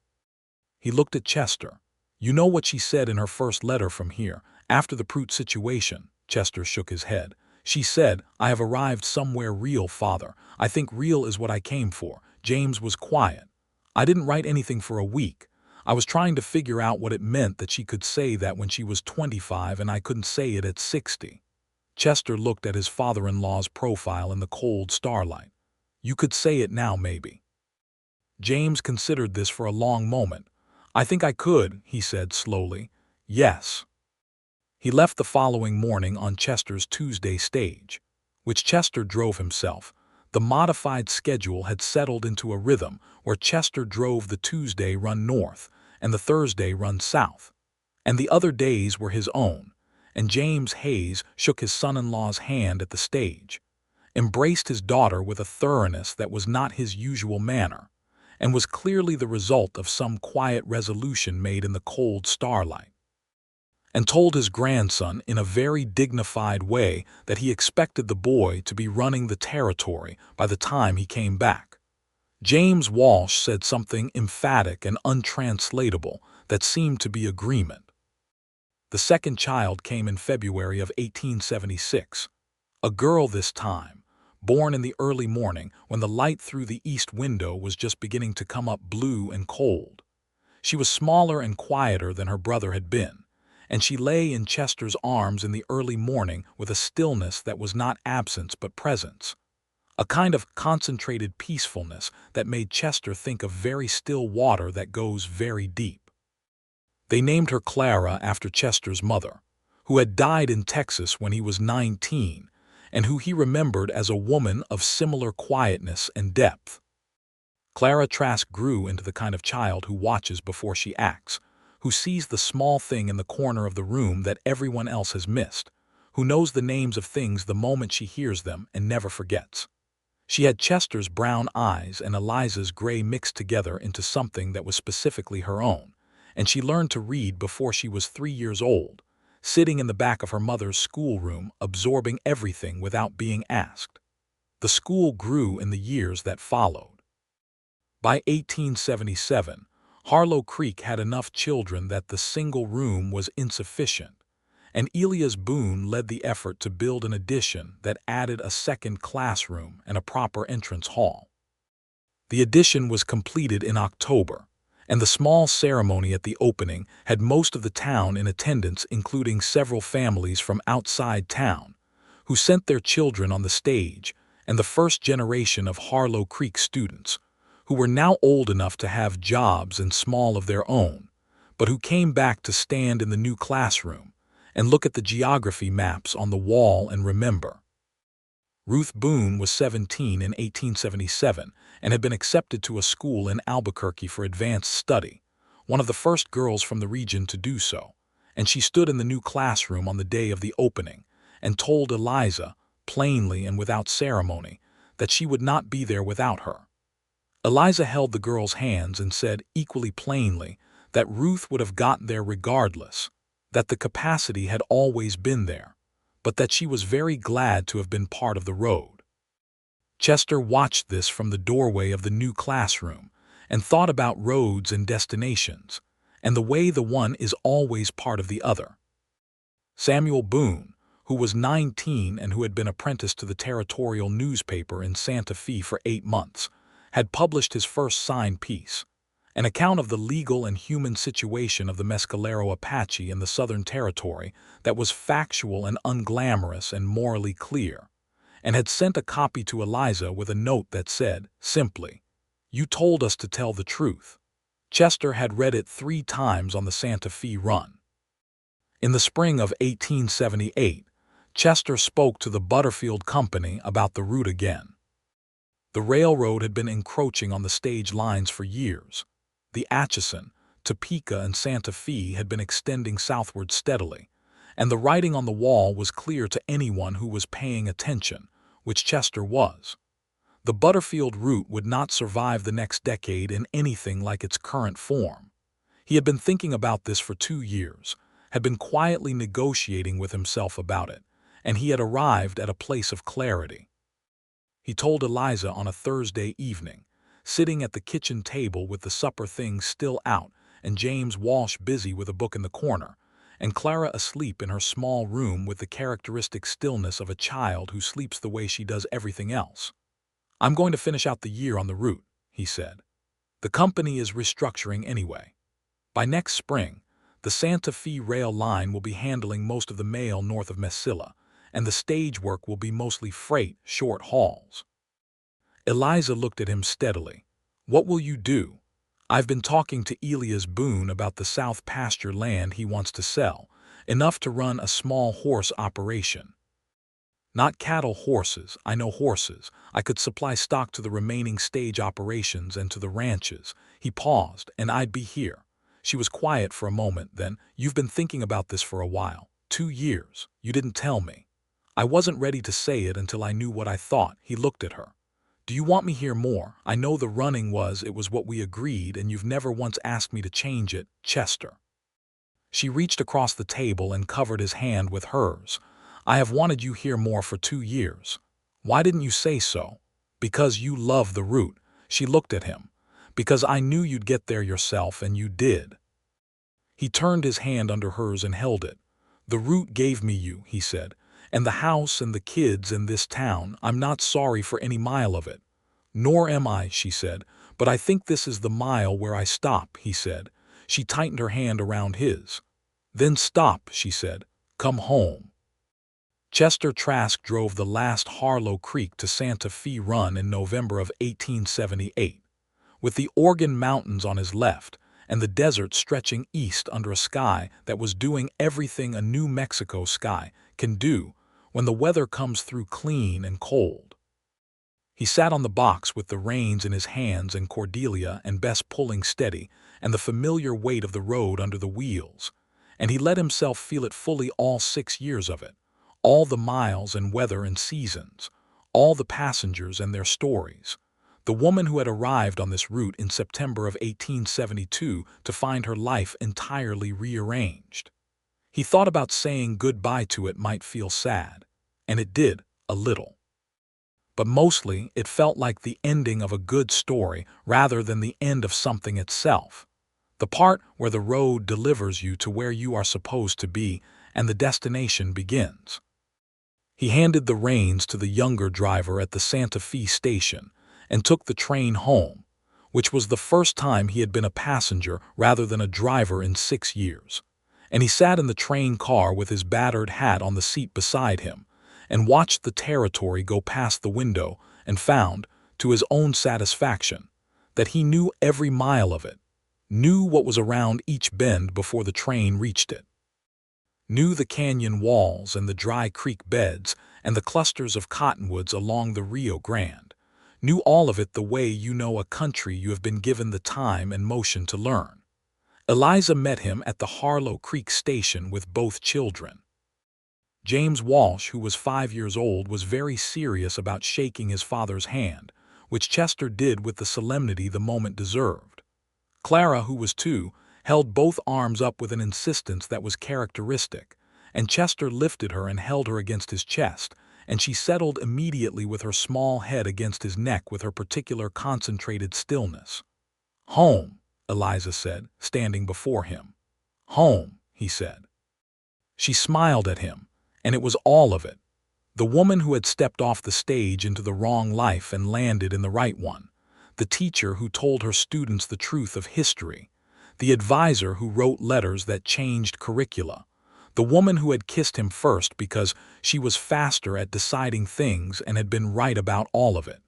He looked at Chester. "You know what she said in her first letter from here, after the Pruitt situation?" Chester shook his head. She said, "I have arrived somewhere real, father. I think real is what I came for." James was quiet. "I didn't write anything for a week. I was trying to figure out what it meant that she could say that when she was 25 and I couldn't say it at 60. Chester looked at his father-in-law's profile in the cold starlight. "You could say it now, maybe." James considered this for a long moment. "I think I could," he said slowly. "Yes." He left the following morning on Chester's Tuesday stage, which Chester drove himself. The modified schedule had settled into a rhythm where Chester drove the Tuesday run north and the Thursday run south, and the other days were his own, and James Hayes shook his son-in-law's hand at the stage, embraced his daughter with a thoroughness that was not his usual manner, and was clearly the result of some quiet resolution made in the cold starlight, and told his grandson in a very dignified way that he expected the boy to be running the territory by the time he came back. James Walsh said something emphatic and untranslatable that seemed to be agreement. The second child came in February of 1876, a girl this time, born in the early morning when the light through the east window was just beginning to come up blue and cold. She was smaller and quieter than her brother had been, and she lay in Chester's arms in the early morning with a stillness that was not absence but presence, a kind of concentrated peacefulness that made Chester think of very still water that goes very deep. They named her Clara after Chester's mother, who had died in Texas when he was 19, and who he remembered as a woman of similar quietness and depth. Clara Trask grew into the kind of child who watches before she acts, who sees the small thing in the corner of the room that everyone else has missed, who knows the names of things the moment she hears them and never forgets. She had Chester's brown eyes and Eliza's gray mixed together into something that was specifically her own, and she learned to read before she was 3 years old, sitting in the back of her mother's schoolroom, absorbing everything without being asked. The school grew in the years that followed. By 1877, Harlow Creek had enough children that the single room was insufficient, and Elias Boone led the effort to build an addition that added a second classroom and a proper entrance hall. The addition was completed in October, and the small ceremony at the opening had most of the town in attendance, including several families from outside town, who sent their children on the stage, and the first generation of Harlow Creek students, who were now old enough to have jobs and small of their own, but who came back to stand in the new classroom and look at the geography maps on the wall and remember. Ruth Boone was 17 in 1877 and had been accepted to a school in Albuquerque for advanced study, one of the first girls from the region to do so, and she stood in the new classroom on the day of the opening and told Eliza, plainly and without ceremony, that she would not be there without her. Eliza held the girl's hands and said equally plainly that Ruth would have gotten there regardless, that the capacity had always been there, but that she was very glad to have been part of the road. Chester watched this from the doorway of the new classroom and thought about roads and destinations, and the way the one is always part of the other. Samuel Boone, who was 19 and who had been apprenticed to the territorial newspaper in Santa Fe for 8 months, had published his first signed piece, an account of the legal and human situation of the Mescalero Apache in the Southern Territory that was factual and unglamorous and morally clear, and had sent a copy to Eliza with a note that said, simply, "You told us to tell the truth." Chester had read it 3 times on the Santa Fe run. In the spring of 1878, Chester spoke to the Butterfield Company about the route again. The railroad had been encroaching on the stage lines for years. The Atchison, Topeka, and Santa Fe had been extending southward steadily, and the writing on the wall was clear to anyone who was paying attention, which Chester was. The Butterfield route would not survive the next decade in anything like its current form. He had been thinking about this for 2 years, had been quietly negotiating with himself about it, and he had arrived at a place of clarity. He told Eliza on a Thursday evening, sitting at the kitchen table with the supper things still out and James Walsh busy with a book in the corner, and Clara asleep in her small room with the characteristic stillness of a child who sleeps the way she does everything else. "I'm going to finish out the year on the route," he said. "The company is restructuring anyway. By next spring, the Santa Fe rail line will be handling most of the mail north of Mesilla, and the stage work will be mostly freight, short hauls." Eliza looked at him steadily. "What will you do?" "I've been talking to Elias Boone about the south pasture land he wants to sell, enough to run a small horse operation. Not cattle, horses. I know horses. I could supply stock to the remaining stage operations and to the ranches." He paused, "and I'd be here." She was quiet for a moment, then, "You've been thinking about this for a while. 2 years. You didn't tell me." "I wasn't ready to say it until I knew what I thought." He looked at her. "Do you want me here more? I know the running it was what we agreed, and you've never once asked me to change it, Chester." She reached across the table and covered his hand with hers. "I have wanted you here more for 2 years. Why didn't you say so?" "Because you love the route." She looked at him. "Because I knew you'd get there yourself, and you did." He turned his hand under hers and held it. "The route gave me you," he said, "and the house and the kids in this town. I'm not sorry for any mile of it." "Nor am I," she said, "but I think this is the mile where I stop," he said. She tightened her hand around his. "Then stop," she said. "Come home." Chester Trask drove the last Harlow Creek to Santa Fe Run in November of 1878. With the Oregon Mountains on his left, and the desert stretching east under a sky that was doing everything a New Mexico sky can do when the weather comes through clean and cold. He sat on the box with the reins in his hands and Cordelia and Bess pulling steady, and the familiar weight of the road under the wheels, and he let himself feel it fully all 6 years of it, all the miles and weather and seasons, all the passengers and their stories. The woman who had arrived on this route in September of 1872 to find her life entirely rearranged. He thought about saying goodbye to it might feel sad, and it did, a little. But mostly it felt like the ending of a good story rather than the end of something itself. The part where the road delivers you to where you are supposed to be and the destination begins. He handed the reins to the younger driver at the Santa Fe station and took the train home, which was the first time he had been a passenger rather than a driver in 6 years. And he sat in the train car with his battered hat on the seat beside him and watched the territory go past the window and found, to his own satisfaction, that he knew every mile of it, knew what was around each bend before the train reached it, knew the canyon walls and the dry creek beds and the clusters of cottonwoods along the Rio Grande, knew all of it the way you know a country you have been given the time and motion to learn. Eliza met him at the Harlow Creek station with both children. James Walsh, who was 5 years old, was very serious about shaking his father's hand, which Chester did with the solemnity the moment deserved. Clara, who was 2, held both arms up with an insistence that was characteristic, and Chester lifted her and held her against his chest, and she settled immediately with her small head against his neck with her particular concentrated stillness. "Home," Eliza said, standing before him. "Home," he said. She smiled at him, and it was all of it. The woman who had stepped off the stage into the wrong life and landed in the right one. The teacher who told her students the truth of history. The advisor who wrote letters that changed curricula. The woman who had kissed him first because she was faster at deciding things and had been right about all of it.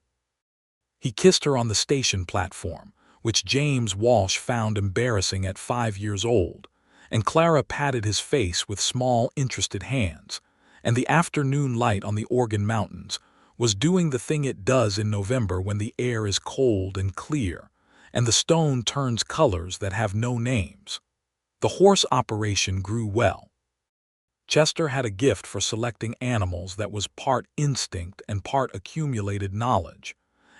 He kissed her on the station platform, which James Walsh found embarrassing at 5 years old, and Clara patted his face with small, interested hands, and the afternoon light on the Oregon Mountains was doing the thing it does in November when the air is cold and clear, and the stone turns colors that have no names. The horse operation grew well. Chester had a gift for selecting animals that was part instinct and part accumulated knowledge,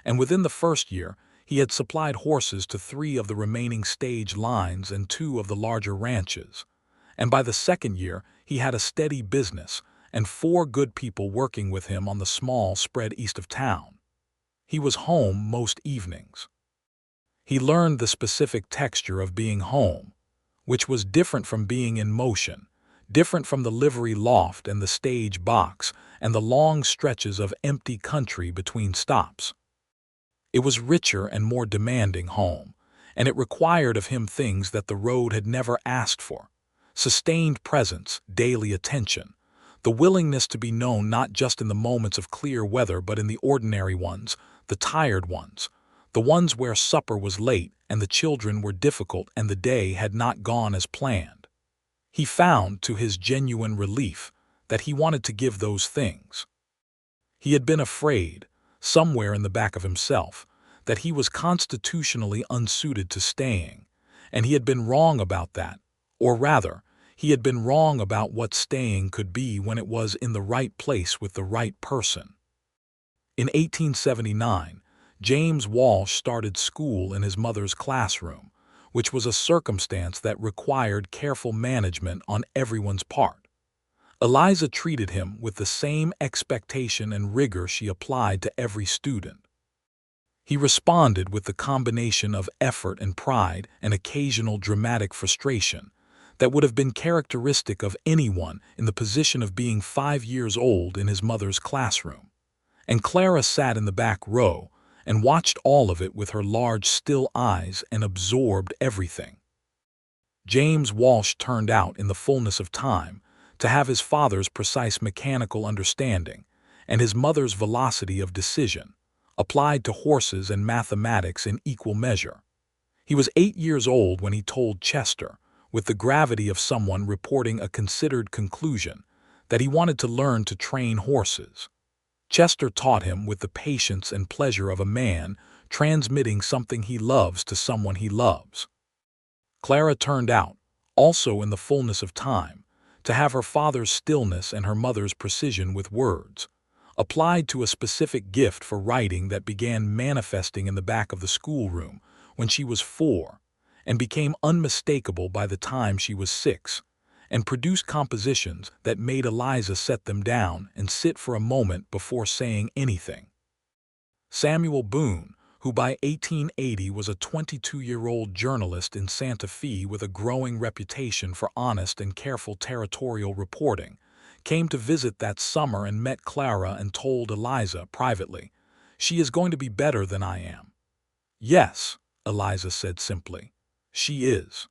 and within the first year he had supplied horses to 3 of the remaining stage lines and 2 of the larger ranches, and by the second year he had a steady business and 4 good people working with him on the small spread east of town. He was home most evenings. He learned the specific texture of being home, which was different from being in motion, different from the livery loft and the stage box and the long stretches of empty country between stops. It was richer and more demanding home, and it required of him things that the road had never asked for: sustained presence, daily attention, the willingness to be known not just in the moments of clear weather but in the ordinary ones, the tired ones, the ones where supper was late and the children were difficult and the day had not gone as planned. He found, to his genuine relief, that he wanted to give those things. He had been afraid, somewhere in the back of himself, that he was constitutionally unsuited to staying, and he had been wrong about that, or rather, he had been wrong about what staying could be when it was in the right place with the right person. In 1879, James Walsh started school in his mother's classroom, which was a circumstance that required careful management on everyone's part. Eliza treated him with the same expectation and rigor she applied to every student. He responded with the combination of effort and pride and occasional dramatic frustration that would have been characteristic of anyone in the position of being 5 years old in his mother's classroom. And Clara sat in the back row and watched all of it with her large, still eyes and absorbed everything. James Walsh turned out, in the fullness of time, to have his father's precise mechanical understanding and his mother's velocity of decision, applied to horses and mathematics in equal measure. He was 8 years old when he told Chester, with the gravity of someone reporting a considered conclusion, that he wanted to learn to train horses. Chester taught him with the patience and pleasure of a man transmitting something he loves to someone he loves. Clara turned out, also in the fullness of time, to have her father's stillness and her mother's precision with words, applied to a specific gift for writing that began manifesting in the back of the schoolroom when she was 4, and became unmistakable by the time she was 6, and produced compositions that made Eliza set them down and sit for a moment before saying anything. Samuel Boone, who by 1880 was a 22-year-old journalist in Santa Fe with a growing reputation for honest and careful territorial reporting, came to visit that summer and met Clara and told Eliza privately, "She is going to be better than I am." "Yes," Eliza said simply, "she is."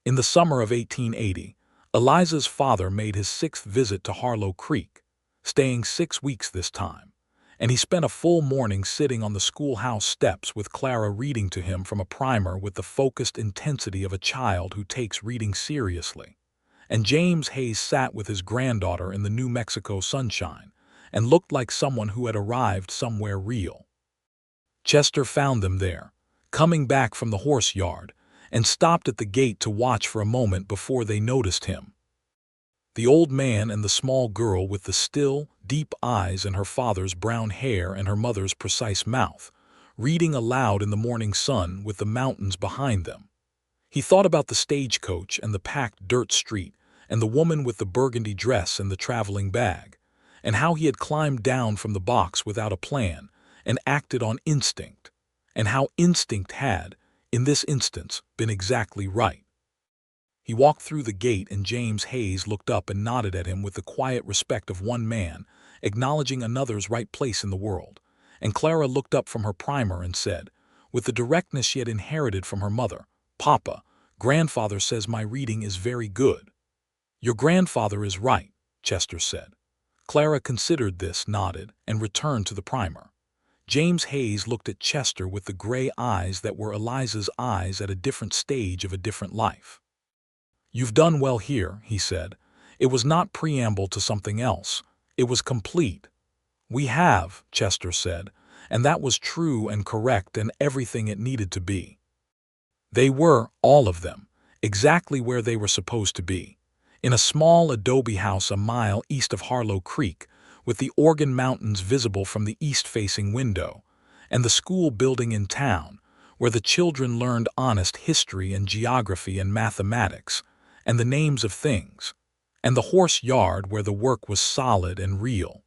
In the summer of 1880, Eliza's father made his 6th visit to Harlow Creek, staying 6 weeks this time, and he spent a full morning sitting on the schoolhouse steps with Clara reading to him from a primer with the focused intensity of a child who takes reading seriously. And James Hayes sat with his granddaughter in the New Mexico sunshine and looked like someone who had arrived somewhere real. Chester found them there, coming back from the horse yard, and stopped at the gate to watch for a moment before they noticed him. The old man and the small girl with the still, deep eyes and her father's brown hair and her mother's precise mouth, reading aloud in the morning sun with the mountains behind them. He thought about the stagecoach and the packed dirt street and the woman with the burgundy dress and the traveling bag, and how he had climbed down from the box without a plan and acted on instinct, and how instinct had, in this instance, been exactly right. He walked through the gate and James Hayes looked up and nodded at him with the quiet respect of one man, acknowledging another's right place in the world, and Clara looked up from her primer and said, with the directness she had inherited from her mother, "Papa, Grandfather says my reading is very good." "Your grandfather is right," Chester said. Clara considered this, nodded, and returned to the primer. James Hayes looked at Chester with the gray eyes that were Eliza's eyes at a different stage of a different life. "You've done well here," he said. "It was not preamble to something else. It was complete." "We have," Chester said, and that was true and correct and everything it needed to be. They were, all of them, exactly where they were supposed to be, in a small adobe house a mile east of Harlow Creek, with the Organ Mountains visible from the east-facing window, and the school building in town, where the children learned honest history and geography and mathematics, and the names of things, and the horse yard where the work was solid and real,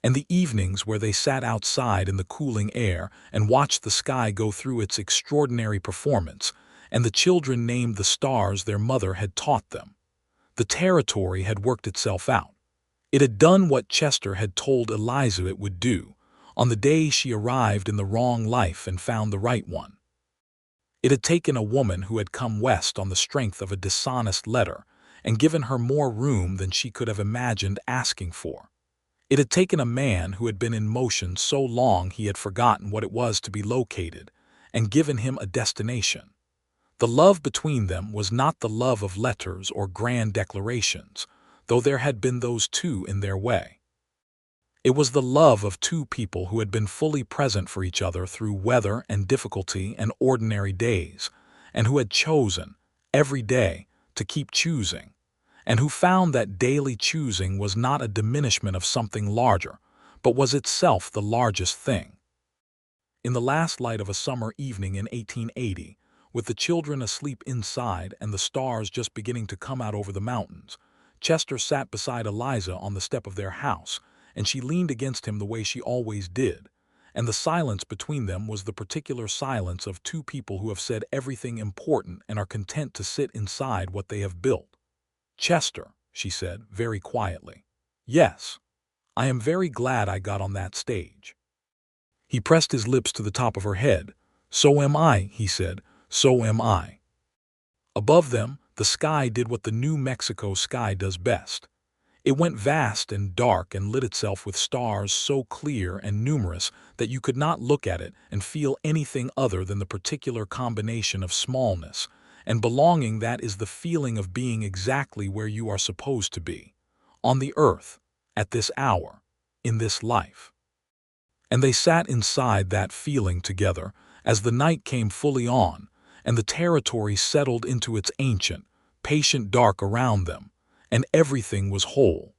and the evenings where they sat outside in the cooling air and watched the sky go through its extraordinary performance, and the children named the stars their mother had taught them. The territory had worked itself out. It had done what Chester had told Eliza it would do, on the day she arrived in the wrong life and found the right one. It had taken a woman who had come west on the strength of a dishonest letter and given her more room than she could have imagined asking for. It had taken a man who had been in motion so long he had forgotten what it was to be located and given him a destination. The love between them was not the love of letters or grand declarations, though there had been those too in their way. It was the love of two people who had been fully present for each other through weather and difficulty and ordinary days, and who had chosen, every day, to keep choosing, and who found that daily choosing was not a diminishment of something larger, but was itself the largest thing. In the last light of a summer evening in 1880, with the children asleep inside and the stars just beginning to come out over the mountains, Chester sat beside Eliza on the step of their house, and she leaned against him the way she always did, and the silence between them was the particular silence of two people who have said everything important and are content to sit inside what they have built. "Chester," she said, very quietly. "Yes, I am very glad I got on that stage." He pressed his lips to the top of her head. "So am I," he said, "so am I." Above them, the sky did what the New Mexico sky does best. It went vast and dark and lit itself with stars so clear and numerous that you could not look at it and feel anything other than the particular combination of smallness and belonging that is the feeling of being exactly where you are supposed to be, on the earth, at this hour, in this life. And they sat inside that feeling together as the night came fully on and the territory settled into its ancient, patient dark around them, and everything was whole.